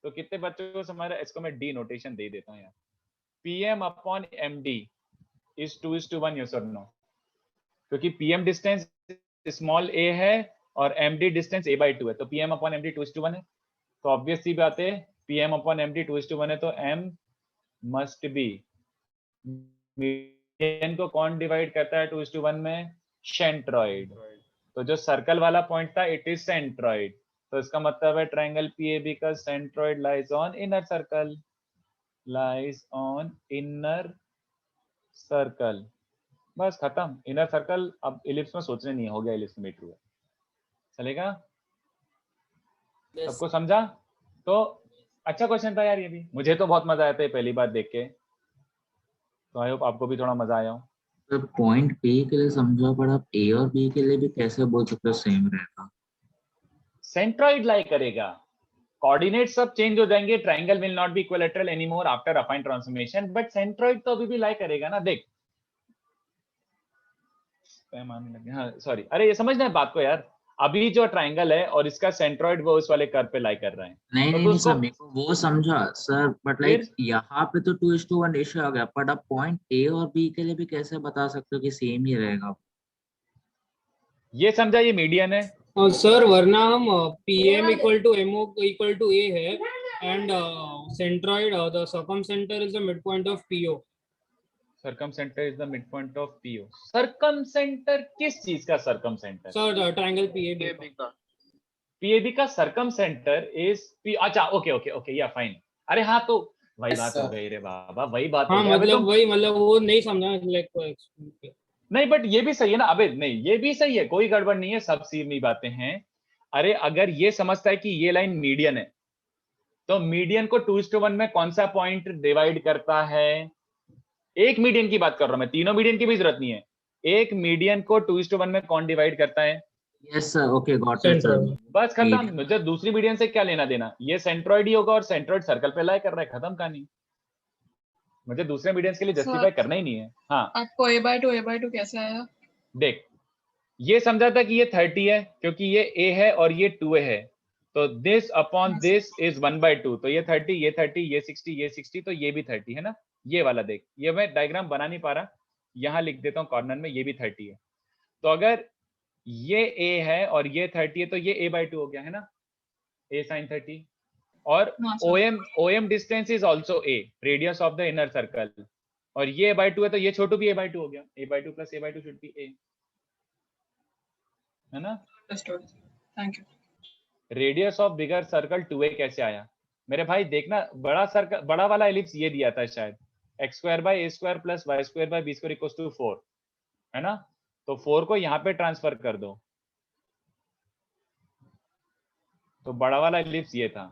तो कितने बच्चों को समझ रहा है? इसको मैं d नोटेशन दे देता हूँ यार। PM/MD is 2:1, yes or no? क्योंकि PM डिस्टेंस स्मॉल a है और md डिस्टेंस a/2 है, तो pm अपॉन md 2:1 है। तो ऑब्वियस सी बात है, pm अपॉन md 2:1 है, तो m मस्ट बी, मीडियन को कौन डिवाइड करता है 2:1 में? सेंट्रॉइड। तो जो सर्कल वाला पॉइंट था इट इज सेंट्रॉइड, तो इसका मतलब है ट्रायंगल PAB का centroid lies on inner circle, lies on inner circle. बस खत्म, इनर सर्कल। अब इलिप्स में सोचने नहीं है, हो गया इलिप्स में ट्रू है। चलेगा? सबको समझा? तो अच्छा क्वेश्चन था यार ये भी, मुझे तो बहुत मजा आया था पहली बार देख के, तो आई होप आपको भी थोड़ा मजा आया हो। तो पॉइंट P के लिए समझा, पर आप A और B के लिए भी कैसे बोल सकते हो सेम रहेगा? सेंट्रॉइड लाई करेगा, कोऑर्डिनेट सब चेंज हो जाएंगे, triangle will not B equilateral anymore after affine transformation, but centroid तो अभी भी लाई करेगा ना। देख पैमाने लगे, हाँ सॉरी, अरे ये समझना है बात को यार, अभी जो ट्रायंगल है और इसका सेंट्रॉइड वो उस वाले कर्व पे लाई कर रहा है, नहीं तो नहीं उसको सर, मेरे को वो समझा सर, बट लाइक यहाँ पे तो 2:1 रेशियो आ गया, बट आप पॉइंट A और B के लिए भी कैसे बता सकते हो कि सेम ही रहेगा? ये समझा, ये मीडियन है। और सर वरना हम PM equal to MO equal to A है, and centroid the circumcentre is the mid point of PO। Circumcentre is the mid point of PO। Circumcentre किस चीज का circumcentre? Sir triangle PAB का। PAB का सर्कम सेंटर इज P। अच्छा okay okay okay, yeah fine. अरे हाँ, तो वही बात हो गई रे बाबा, वही बात हाँ, हो गई। मतलब वही, मतलब वो नहीं समझा लाइक नहीं, बट ये भी सही है ना अबे, नहीं ये भी सही है, कोई गड़बड़ नहीं है, सब सीधी बातें हैं। अरे अगर ये समझता है कि ये लाइन मीडियन है, तो मीडियन को 2:1 में कौन सा पॉइंट डिवाइड करता है? एक मीडियन की बात कर रहा हूं मैं, तीनों मीडियन की भी जरूरत नहीं है, एक मीडियन को 2:1 में कौन डिवाइड करता है? Yes sir, okay got it sir. बस खत्म, मुझे दूसरी मीडियन से क्या लेना देना, ये सेंट्रॉइड ही होगा और सेंट्रॉइड सर्कल पे लाई कर रहा है, खत्म कहानी। मुझे दूसरे मीडियंस के लिए जस्टिफाई करना ही नहीं है। हाँ, आपको a/2 कैसे आया? देख ये समझा था कि ये 30 है क्योंकि ये A है और ये 2A है, तो दिस अपॉन दिस इज 1/2, तो ये 30, ये 30, ये 60, ये 60, तो ये भी 30 है ना। ये वाला देख, ये मैं डायग्राम बना नहीं पा रहा, यहाँ लिख देता हूँ कॉर्नर में, ये भी 30 है। तो अगर ये A है और ये 30 है, तो ये A/2 हो गया है ना, A sin 30। और OM distance is also A, radius of the inner circle, और ये A/2 है, तो ये छोटू भी A/2 हो गया, A/2 plus A/2 should be A, है ना। Thank you. Radius of bigger circle 2A कैसे आया मेरे भाई? देखना, बड़ा सर्कल, बड़ा वाला एलिप्स ये दिया था शायद, x² plus y² equals to 4, है ना। तो 4 को यहाँ पे ट्रांसफर कर दो, तो बड़ा वाला एलिप्स ये था।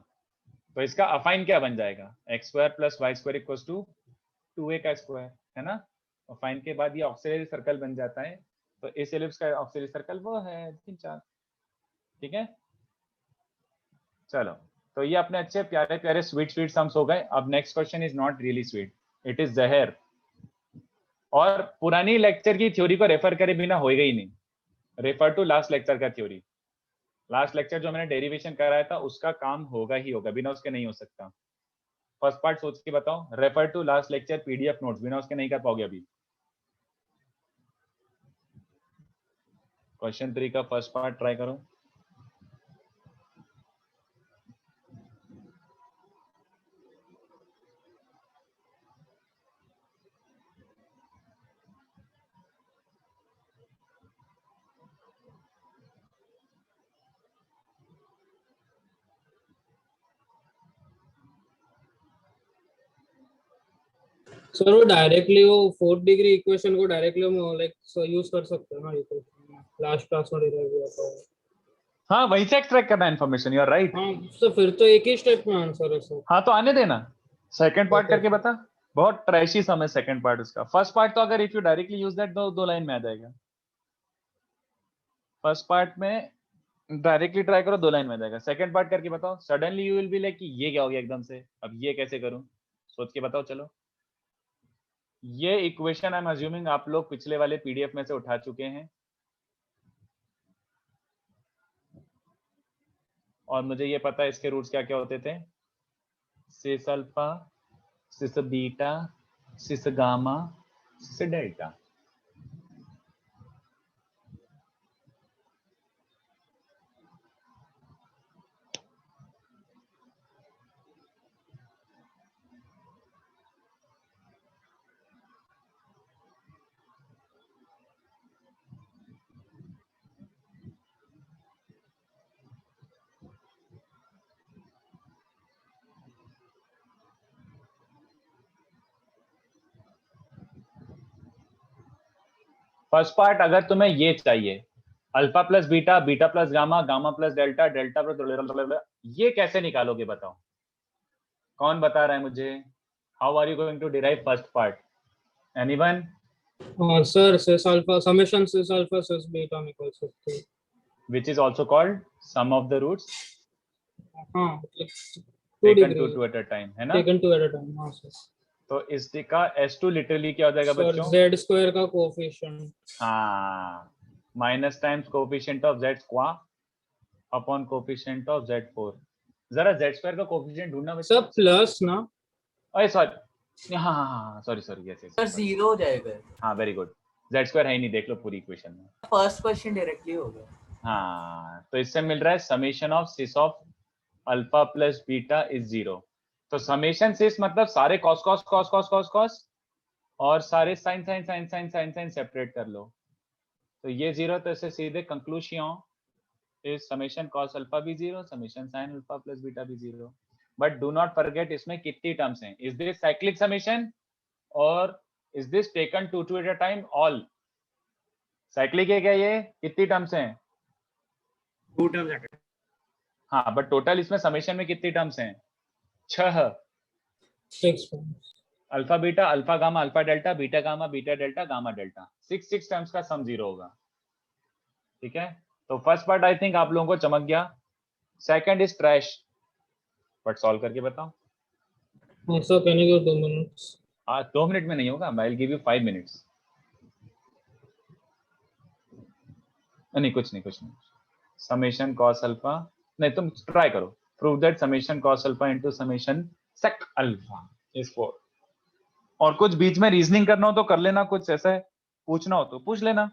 तो इसका अफाइन क्या बन जाएगा? x² plus y² equals to 2A का स्क्वायर, है ना। अफाइन के बाद ये ऑक्सिलरी सर्कल बन जाता है, तो इस एलिप्स का ऑक्सिलरी सर्कल वो है 3 4। ठीक है, चलो, तो ये अपने अच्छे प्यारे प्यारे स्वीट सम्स हो गए। अब next question is not really sweet, it is जहर, और पुरानी लेक्चर की थ्योरी को रेफर करे बिना होएगा ही नहीं। रेफर टू लास्ट लेक्चर का थ्योरी, लास्ट लेक्चर जो मैंने डेरिवेशन कराया था उसका काम होगा ही होगा, बिना उसके नहीं हो सकता। फर्स्ट पार्ट सोच के बताओ, refer to last lecture PDF notes, बिना उसके नहीं कर पाओगे अभी। क्वेश्चन 3 का फर्स्ट पार्ट ट्राई करो। सर वो डायरेक्टली वो 4th डिग्री इक्वेशन को डायरेक्टली हम लाइक यूज कर सकते हैं ना, ये तो लास्ट क्लास में डिराइव हुआ था। हाँ, वहीं से एक्सट्रैक्ट करना इन्फॉर्मेशन, यू आर राइट। हाँ, तो फिर तो एक ही स्टेप में आंसर है सर। हाँ, तो आने देना, सेकंड पार्ट करके बता। बहुत ट्रैशी सम है सेकंड पार्ट उसका। फर्स्ट पार्ट तो अगर if you directly use that, दो लाइन में आ जाएगा। फर्स्ट पार्ट में डायरेक्टली ट्राई करो, 2 लाइन में आ जाएगा। सेकंड पार्ट करके बताओ, suddenly you will be like कि ये क्या हो गया एकदम से, अब ये कैसे करूं, सोच के बताओ। चलो, ये इक्वेशन आई एम अज्यूमिंग आप लोग पिछले वाले PDF में से उठा चुके हैं, और मुझे ये पता है इसके रूट्स क्या क्या होते थे, cis alpha, cis beta, cis gamma, cis delta. First part अगर तुम्हें ये चाहिए alpha plus beta, beta plus gamma, gamma plus delta, delta plus, ये कैसे निकालोगे बताओ? कौन बता रहा है मुझे? How are you going to derive first part? Anyone? Sir sis alpha summation sis alpha sis beta निकाल सकते हैं, which is also called sum of the roots, हाँ मतलब taken two at a time, है ना? taken two at a time, हाँ सर। तो इसका S2 लिटरली क्या हो जाएगा बच्चों? z स्क्वायर का कोएफिशिएंट, हाँ, minus times coefficient of z square upon coefficient of z4। जरा z स्क्वायर का कोएफिशिएंट ढूंढना बच्चों। सब प्लस ना? अरे सॉरी, हाँ सॉरी यस सर 0 हो जाएगा। हाँ वेरी गुड, z स्क्वायर है ही नहीं, देख लो पूरी इक्वेशन में। फर्स्ट क्वेश्चन डायरेक्टली होगा। हाँ, तो इससे मिल रहा है summation of cis of alpha plus beta is 0। तो समेशन सिस मतलब सारे cos cos cos cos cos cos और सारे sine sine sine sine sine sine separate कर लो, तो ये 0, तो इससे सीधे conclusion is summation cos alpha भी 0, summation sine alpha plus beta भी 0। बट डू नॉट फॉरगेट इसमें कितनी टर्म्स हैं? इज दिस साइक्लिक समेशन और is this taken two at a time? All cyclic है क्या ये? कितनी टर्म्स हैं? 2 टर्म्स है। हाँ, बट टोटल इसमें समेशन में कितनी टर्म्स हैं? 6 alpha beta, alpha gamma, alpha delta, beta gamma, beta delta, gamma delta, 6 terms का सम 0 होगा। ठीक है, तो फर्स्ट पार्ट आई थिंक आप लोगों को चमक गया। Second is trash, but solve करके बताओ। Sir can you give 2 minutes? 2 minute में नहीं होगा, I will give you 5 minutes. नहीं कुछ नहीं। समेशन कॉस अल्फा, नहीं तुम ट्राई करो, prove that summation cos alpha into summation sec alpha is 4। और कुछ बीच में रीजनिंग करना हो तो कर लेना, कुछ ऐसा है पूछना हो तो पूछ लेना।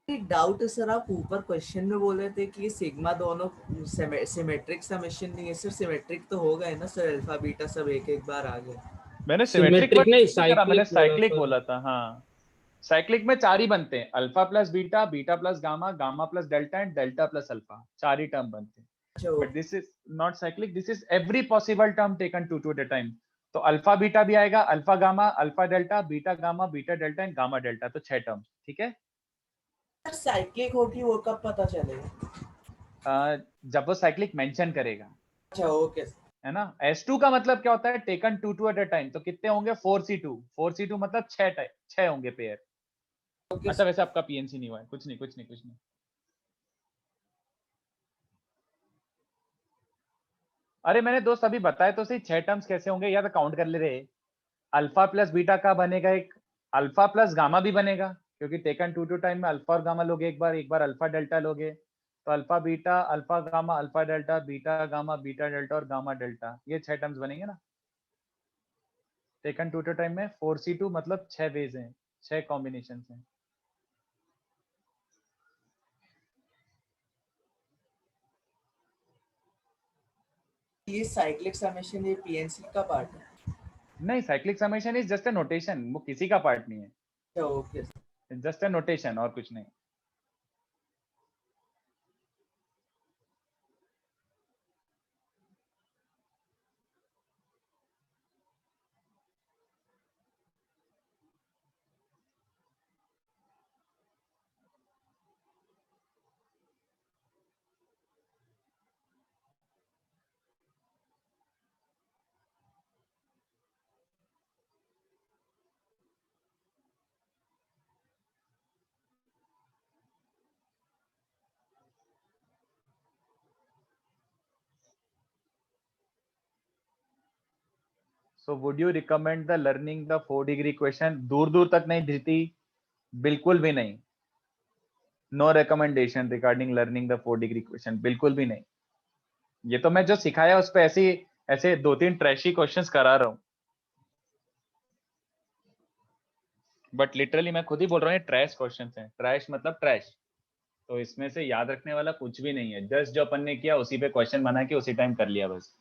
एक डाउट है सर, आप ऊपर क्वेश्चन में बोल रहे थे कि सिग्मा दोनों सिमेट्रिक समेशन नहीं है। सर सिमेट्रिक तो होगा है ना सर, अल्फा बीटा सब एक बार आ गया। मैंने सिमेट्रिक नहीं साइक्लिक बोला था। हाँ, साइक्लिक में 4 ही बनते हैं, alpha plus beta, beta plus gamma, gamma plus delta and delta plus alpha, 4 ही टर्म बनते हैं। But this is not cyclic, this is every possible term taken two at a time. तो अल्फा बीटा भी आएगा, alpha gamma, alpha delta, beta gamma, beta delta and gamma delta, तो 6 टर्म। ठीक है, साइक्लिक होगी वो कब पता चलेगा? जब वो साइक्लिक मेंशन करेगा। अच्छा ओके, है ना। S2 का मतलब क्या होता है? Taken two at a time, तो कितने होंगे? 4C2 मतलब 6 होंगे पेयर। अच्छा वैसे आपका PNC नहीं हुआ है, कुछ नहीं। अरे मैंने दोस्त अभी बताया तो सही, 6 टर्म्स कैसे होंगे, या तो काउंट कर ले रहे। अल्फा प्लस बीटा का बनेगा एक, अल्फा प्लस गामा भी बनेगा, क्योंकि टेकन टू टाइम में अल्फा और गामा लोगे एक बार अल्फा डेल्टा लोगे, तो alpha beta, alpha gamma, alpha delta, beta gamma, beta delta और गामा डेल्टा, ये 6 टर्म्स बनेंगे ना टेकन टू टाइम में। 4C2 मतलब 6 वेज हैं, 6 कॉम्बिनेशन हैं। ये साइक्लिक समेशन ये PNC का पार्ट है? नहीं, cyclic summation is just a notation, वो किसी का पार्ट नहीं है। ओके, जस्ट अ नोटेशन और कुछ नहीं। So would you recommend the learning the 4 degree question? दूर तक नहीं धीती, बिल्कुल भी नहीं। No recommendation regarding learning the 4 degree question, बिल्कुल भी नहीं। ये तो मैं जो सिखाया उस पे ऐसे 2-3 ट्रैशी क्वेश्चंस करा रहा हूँ, बट लिटरली मैं खुद ही बोल रहा हूँ ये ट्रैश क्वेश्चंस हैं। ट्रैश मतलब ट्रैश, तो इसमें से याद रखने वाला कुछ भी नहीं है। जस्ट जो अपन ने किया उसी पे क्वेश्चन बना के उसी टाइम कर लिया बस।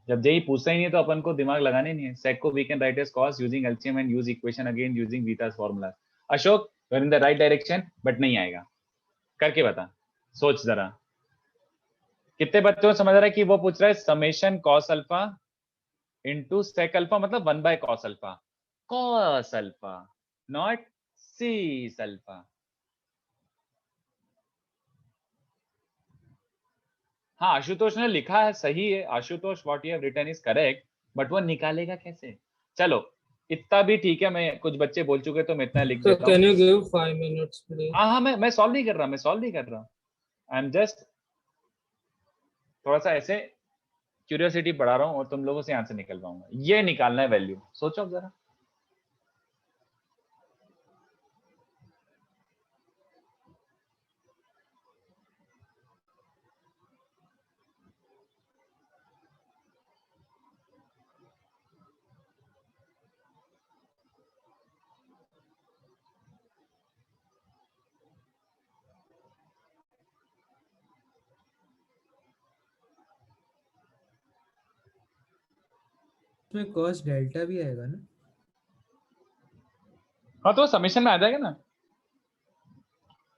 जब जेई पूछता ही नहीं तो अपन को दिमाग लगाने नहीं है। सेक को we can write as cos using LCM and use equation again using Vieta's formula. Ashok you are in the right direction, but नहीं आएगा। करके बता, सोच जरा। कितने बच्चों को समझ रहा है कि वो पूछ रहा है summation cos alpha into sec alpha मतलब 1 by cos alpha, cos alpha not cis alpha. हाँ आशुतोष ने लिखा है, सही है Ashutosh, what you have written is correct, but वो निकालेगा कैसे? चलो इतना भी ठीक है, मैं कुछ बच्चे बोल चुके तो मैं इतना लिख So देता हूँ। can you give 5 minutes please? हाँ मैं सॉल्व नहीं कर रहा, आई एम जस्ट थोड़ा सा ऐसे क्यूरियोसिटी बढ़ा रहा हूँ और तुम लोगों से आंसर निकलवाऊंगा। ये निकालना है वैल्यू, सोचो जरा। इसमें cos डेल्टा भी आएगा ना? हाँ तो समेशन में आ जाएगा ना।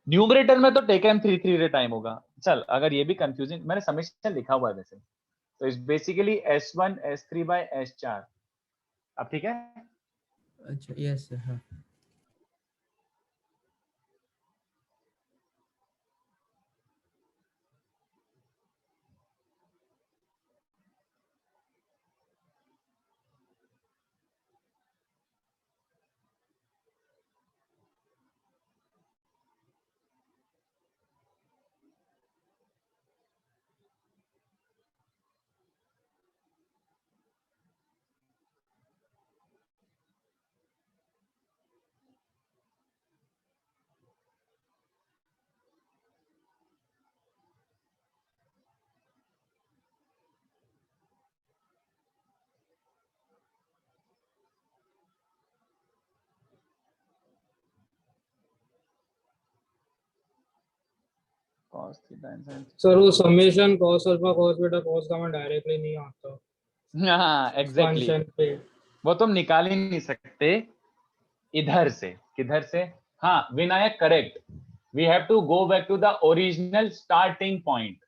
न्यूमरेटर में तो टेकन 3 टाइम होगा। चल अगर ये भी कंफ्यूजिंग, मैंने समेशन लिखा हुआ है वैसे, तो it's basically S1 S3 bye S4। अब ठीक है। अच्छा यस हाँ। cos थीटा sin सर वो summation cos alpha cos beta cos gamma directly नहीं आता। हाँ एग्जैक्टली, एक्सपेंशन पे वो तुम निकाल ही नहीं सकते इधर से। किधर से? हाँ Vinayak correct, we have to go back to the original starting point.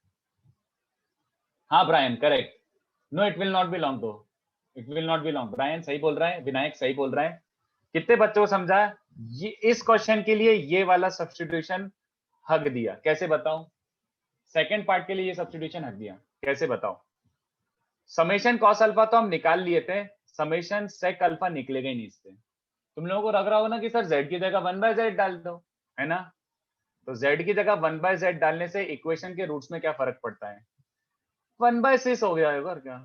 हाँ Brian correct, no it will not be long though, it will not be long. Brian सही बोल रहा है, विनायक सही बोल रहा है। कितने बच्चों को समझा? ये इस क्वेश्चन के लिए ये वाला सब्स्टिट्यूशन हक दिया, कैसे बताऊं? सेकंड पार्ट के लिए ये सब्स्टिट्यूशन हक दिया, कैसे बताओ? समेशन कॉस अल्फा तो हम निकाल लिए थे, समेशन सेक अल्फा निकलेगा ही नहीं इससे। तुम लोगों को लग रहा होगा ना कि सर z की जगह 1/z डाल दो, है ना? तो z की जगह 1/z डालने से इक्वेशन के रूट्स में क्या फर्क पड़ता है? 1/6 हो गया है, और क्या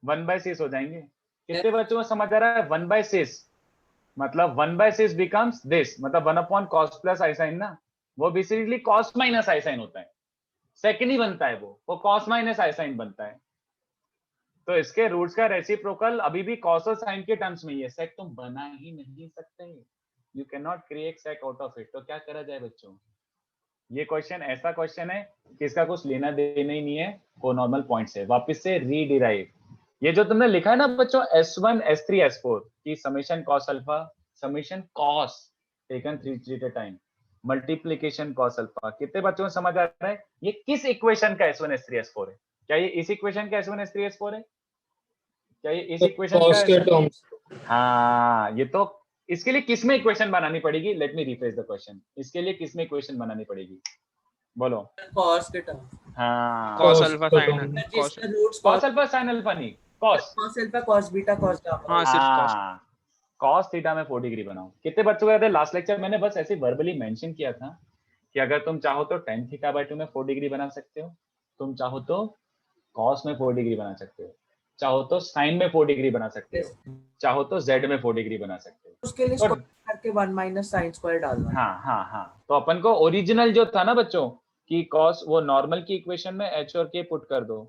1/6 हो जाएंगे। कितने बच्चों को समझ आ रहा है? 1/6 मतलब 1/6 बिकम्स दिस, मतलब 1/cos प्लस आई साइन ना, वो बेसिकली cos माइनस आई साइन होता है। सेक नहीं बनता है, वो cos माइनस आई साइन बनता है। तो इसके रूट्स का रेसिप्रोकल अभी भी cos और sin के टर्म्स में ही है। सेक तुम बना ही नहीं सकते, you can not create sec out of it. तो क्या करा जाए बच्चों? ये क्वेश्चन ऐसा क्वेश्चन है कि इसका कुछ लेना देना ही नहीं है कोनॉर्मल पॉइंट से। वापस से रीडिराइव, ये जो तुमने लिखा है ना बच्चों S1 S3 S4 की summation cos alpha, summation cos taken 3 time, multiplication cos alpha, कितने बच्चों को समझ आ रहा है? ये किस इक्वेशन का S1 S3 S4 है? क्या ये इस इक्वेशन का S1 S3 S4 है? क्या ये इस इक्वेशन cos के का? टर्म्स। हाँ ये तो, इसके लिए किस में इक्वेशन बनानी पड़ेगी? Let me refresh the question, इसके लिए किस में इक्वेशन बनानी पड़ेगी? बोलो। cos के टर्म। हाँ cos अल्फा sin जिसका roots cos alpha sin alpha नहीं, cos alpha cos beta cos gamma. हाँ सिर्फ cos। cos थीटा में 4 डिग्री बनाओ। कितने बच्चों को याद है लास्ट लेक्चर मैंने बस ऐसे वर्बली मेंशन किया था कि अगर तुम चाहो तो tan θ/2 में 4 डिग्री बना सकते हो, तुम चाहो तो cos में 4 डिग्री बना सकते हो, चाहो तो sin में 4 डिग्री बना सकते हो, चाहो तो z में 4 डिग्री बना सकते हो। उसके लिए स्क्वायर करके 1 माइनस sin स्क्वायर डालना। हाँ तो अपन को ओरिजिनल जो था ना बच्चों कि cos, वो नॉर्मल की इक्वेशन में h और k पुट कर दो,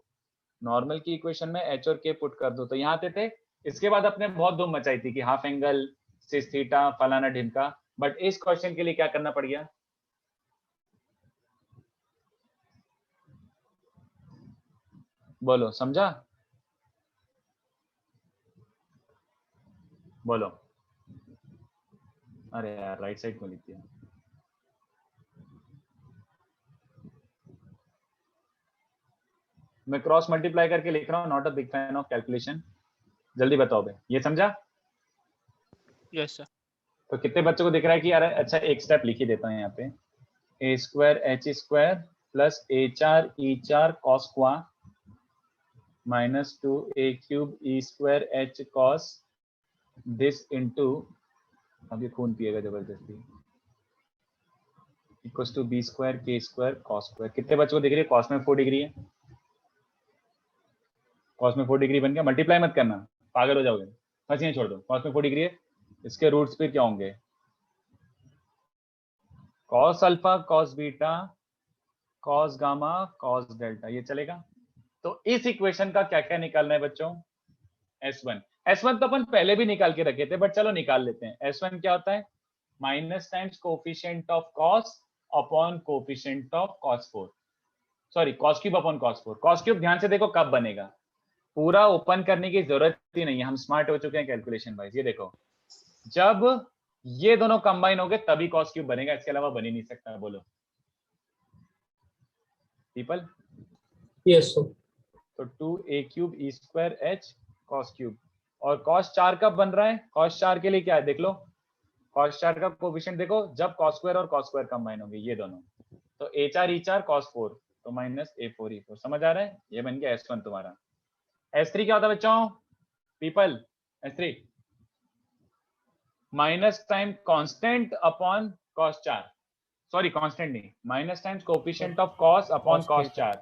नॉर्मल की इक्वेशन में h और k पुट कर दो, तो यहाँ थे। इसके बाद अपने बहुत धूम मचाई थी कि हाफ एंगल सिस थीटा फलाना ढिमका, बट इस क्वेश्चन के लिए क्या करना पड़ गया? बोलो, समझा? बोलो। अरे यार राइट साइड को लिख दिया। मैं क्रॉस मल्टीप्लाई करके लिख रहा हूँ, not a big fan of calculation. जल्दी बताओ भाई, ये समझा? Yes sir. तो कितने बच्चों को दिख रहा है कि यार अच्छा एक स्टेप लिख ही देता हूँ यहाँ पे, ए स्क्वायर एच स्क्वायर प्लस ए 4 ई 4 कॉस क्वा minus 2 A cube E square H cos this into, अभी खून पिएगा जबरदस्ती, इक्वल्स टू बी स्क्वायर के स्क्वायर कॉस स्क्वायर। कितने बच्चों को दिख रही है कॉस में 4 डिग्री है? कॉस में 4 डिग्री बन गया। मल्टीप्लाई मत करना, पागल हो जाओगे, बस यहीं छोड़ दो। कॉस में 4 डिग्री है, इसके रूट्स पे क्या होंगे? Cos alpha, cos beta, cos gamma, cos delta, ये चलेगा। तो इस इक्वेशन का क्या क्या निकालना है बच्चों? S1। S1 तो अपन पहले भी निकाल के रखे थे, बट चलो निकाल लेते हैं। S1 क्या होता है? Minus times coefficient of cos upon coefficient of cos 4, sorry cos cube upon cos 4। Cos cube ध्यान से देखो कब बनेगा, पूरा ओपन करने की जरूरत ही नहीं है, हम स्मार्ट हो चुके हैं कैलकुलेशन वाइज। ये देखो, जब ये दोनों कंबाइन हो गए तभी कॉस क्यूब बनेगा, इसके अलावा बन ही नहीं सकता। बोलो पीपल। Yes sir. तो 2a cube E square H cos cube, और कॉस 4 कब बन रहा है? कॉस 4 के लिए क्या है देख लो, कॉस 4 का कोफिशिएंट देखो जब कॉस स्क्वायर और कॉस स्क्वायर कंबाइन होंगे ये दोनों, तो a 4 e 4 cos 4 तो माइनस a 4 e 4। समझ आ रहा है? ये बन गया S1 तुम्हारा। S3 क्या होता है बच्चों? People, S3 minus time constant upon cos 4, sorry constant नहीं, minus times coefficient of cos upon cos 4।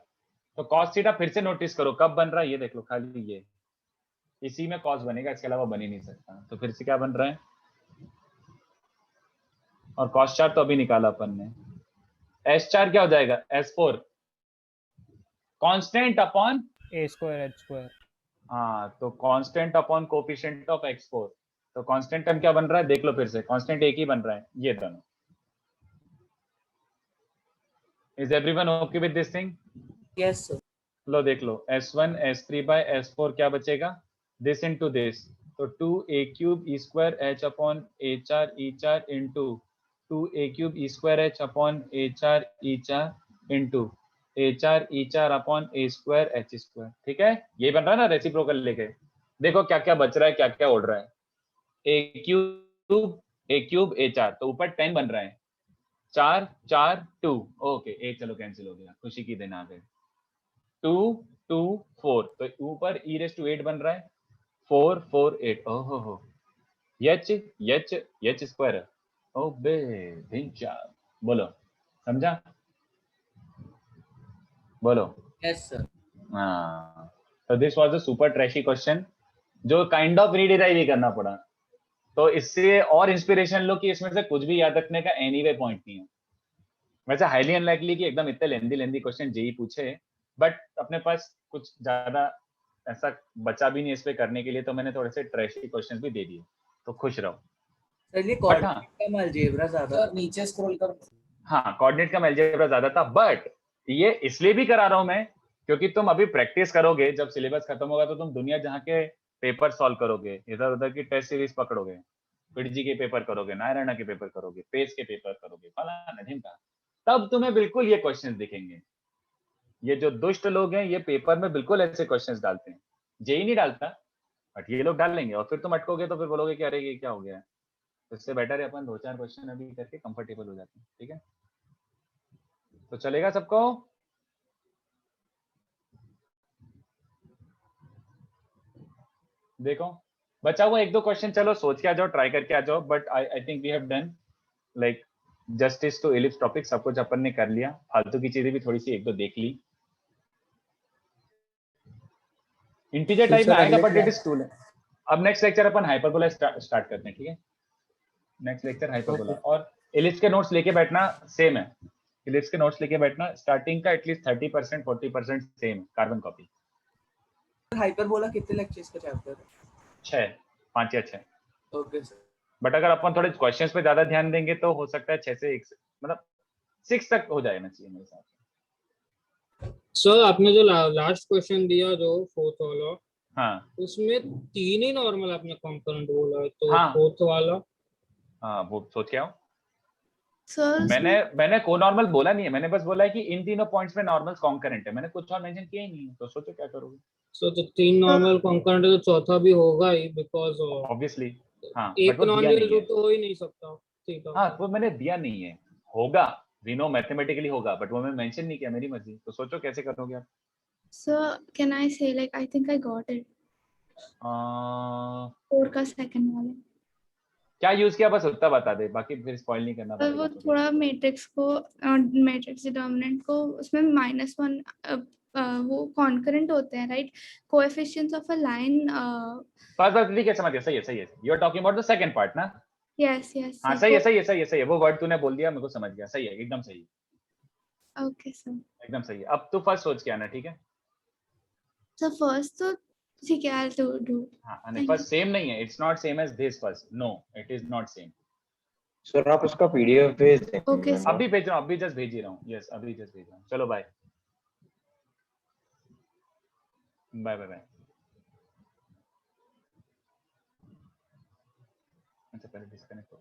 तो cos थीटा फिर से नोटिस करो कब बन रहा है, ये देख लो खाली ये, इसी में cos बनेगा, इसके अलावा बन ही नहीं सकता। तो फिर से क्या बन रहा है? और cos 4 तो अभी निकाला अपन ने। S4 क्या हो जाएगा? S4 कांस्टेंट अपॉन ए स्क्वायर एच स्क्वायर। हाँ, तो constant upon coefficient of x4। तो कांस्टेंट टर्म क्या बन रहा है देख लो फिर से, कांस्टेंट एक ही बन रहा है, ये दोनों। Is everyone okay with this thing? Yes sir. लो देख लो, S1 S3 by S4 क्या बचेगा? दिस इनटू दिस, तो 2a cube E square H upon a 4 e 4 into 2a cube E square H upon a 4 e 4 into a 4 e 4 upon a square H square. ठीक है, ये बन रहा है ना रेसिप्रोकल लेके। देखो क्या क्या बच रहा है, क्या क्या उड़ रहा है। a क्यूब a 4, तो ऊपर 10 बन रहा है, 4 4 2, ओके ए चलो कैंसिल हो गया, खुशी की दिन आ गए। 2 2 4, तो ऊपर e रेज़ टू 8 बन रहा है, 4 4 8, ओहो हो, h स्क्वायर, ओ बे भिंचा। बोलो समझा? बोलो। Yes sir. हाँ, तो this was a super trashy question जो काइंड ऑफ रीडिराइव ही करना पड़ा। तो इससे और इंस्पिरेशन लो कि इसमें से कुछ भी याद रखने का एनीवे पॉइंट नहीं है। वैसे हाईली अनलाइकली कि एकदम इतने लेंदी क्वेश्चन जेई पूछे, बट अपने पास कुछ ज्यादा ऐसा बचा भी नहीं इस पे करने के लिए, तो मैंने थोड़े से ट्रैशी क्वेश्चंस भी दे दिए, तो खुश रहो। चलिए कोऑर्डिनेट का अलजेब्रा ज्यादा, नीचे स्क्रॉल करो। हाँ, कोऑर्डिनेट का अलजेब्रा ज्यादा था, बट ये इसलिए भी करा रहा हूं मैं क्योंकि तुम अभी प्रैक्टिस करोगे, जब सिलेबस खत्म होगा तो तुम दुनिया जहाँ के पेपर सॉल्व करोगे, इधर उधर की टेस्ट सीरीज पकड़ोगे, पिडजी के पेपर करोगे, नारायणा के पेपर करोगे, पेज के पेपर करोगे, फलाना ढिमका, तब तुम्हें बिल्कुल ये क्वेश्चंस दिखेंगे। ये जो दुष्ट लोग हैं ये पेपर में बिल्कुल ऐसे क्वेश्चंस डालते हैं, जेई नहीं डालता बट ये लोग डाल लेंगे, और फिर तुम अटकोगे तो फिर बोलोगे कि अरे ये क्या हो गया। तो इससे बेटर है अपन 2-4 क्वेश्चन अभी करके कंफर्टेबल हो जाते हैं। ठीक है, तो चलेगा सबको? देखो बचा हुआ 1-2 क्वेश्चन, चलो सोच के आ जाओ, ट्राई करके आ जाओ, but I think we have done like justice to ellipse topic, सब कुछ अपन ने कर लिया, फालतू की चीजें भी थोड़ी सी 1-2 देख ली। इंटीजर टाइप में आएगा but it is too late. अब नेक्स्ट लेक्चर अपन हाइपरबोला स्टार्ट करते हैं। ठीक है, नेक्स्ट लेक्चर हाइपरबोला, और इलिप्स के नोट्स लेके बैठना सेम है, इलिप्स के नोट्स लेके बैठना, स्टार्टिंग का at least 30% 40% same carbon copy. Hyperbola कितने लेक्चर्स का चैप्टर है? 6, 5 या 6। Okay sir. बट अगर अपन थोड़े क्वेश्चंस पे ज्यादा ध्यान देंगे तो हो सकता है 6 से 1 मतलब 6 तक हो जाएगा चाहिए मेरे हिसाब से। सर आपने जो लास्ट क्वेश्चन दिया जो 4th वाला, हाँ, उसमें 3 ही नॉर्मल आपने कंपोनेंट बोला है, तो हाँ। 4th वाला? हाँ, वो सोच के आओ। सर मैंने कोनॉर्मल बोला नहीं है, मैंने बस बोला है कि इन तीनों पॉइंट्स में नॉर्मल्स कॉन्करेंट है, मैंने कुछ और मेंशन किया ही नहीं है, तो सोचो क्या करोगे। सो तो 3 नॉर्मल कॉन्करेंट है तो चौथा भी होगा ही, बिकॉज ऑब्वियसली हाँ, एक बट वो नॉन दिया ड्यूअल नहीं है। रूट तो हो ही नहीं सकता। ठीक है। हाँ, वो मैंने दिया नहीं है, होगा वी नो मैथमेटिकली होगा, बट वो मैं मेंशन नहीं किया, मेरी मर्जी, तो सोचो कैसे करोगे आप। सर कैन आई से like I think I got it, 4 का सेकंड वाला। क्या यूज किया बस उतना बता दे, बाकी फिर स्पॉइल नहीं करना और पड़ेगा। वो थोड़ा मैट्रिक्स को, मैट्रिक्स डिटर्मिनेंट को, उसमें -1 वो कॉन्करेंट होते हैं right, coefficients of a line. बस ठीक है, समझ गया, सही है सही है, you are talking about the second part ना। यस यस हाँ सही है सही है सही है सही है, वो वर्ड तूने बोल दिया, मेरे को समझ गया, सही है, एकदम सही है, ओके सर। एकदम सही है। अब तू फर्स्ट सोच के आना, ठीक है। सर फर्स्ट तो ठीक है, आई विल डू। हाँ, नहीं फर्स्ट सेम नहीं है, it's not same as this first, no it is not same. Sir आप उसका पीडीएफ भेज दें। Okay sir. अभी भेज रहा हूँ, अभी जस्ट भेज ही रहा हूँ, यस अभी जस्ट भेज रहा हूँ, चलो बाय बाय बाय बाय। अच्छा पहले डिस्कनेक्ट हो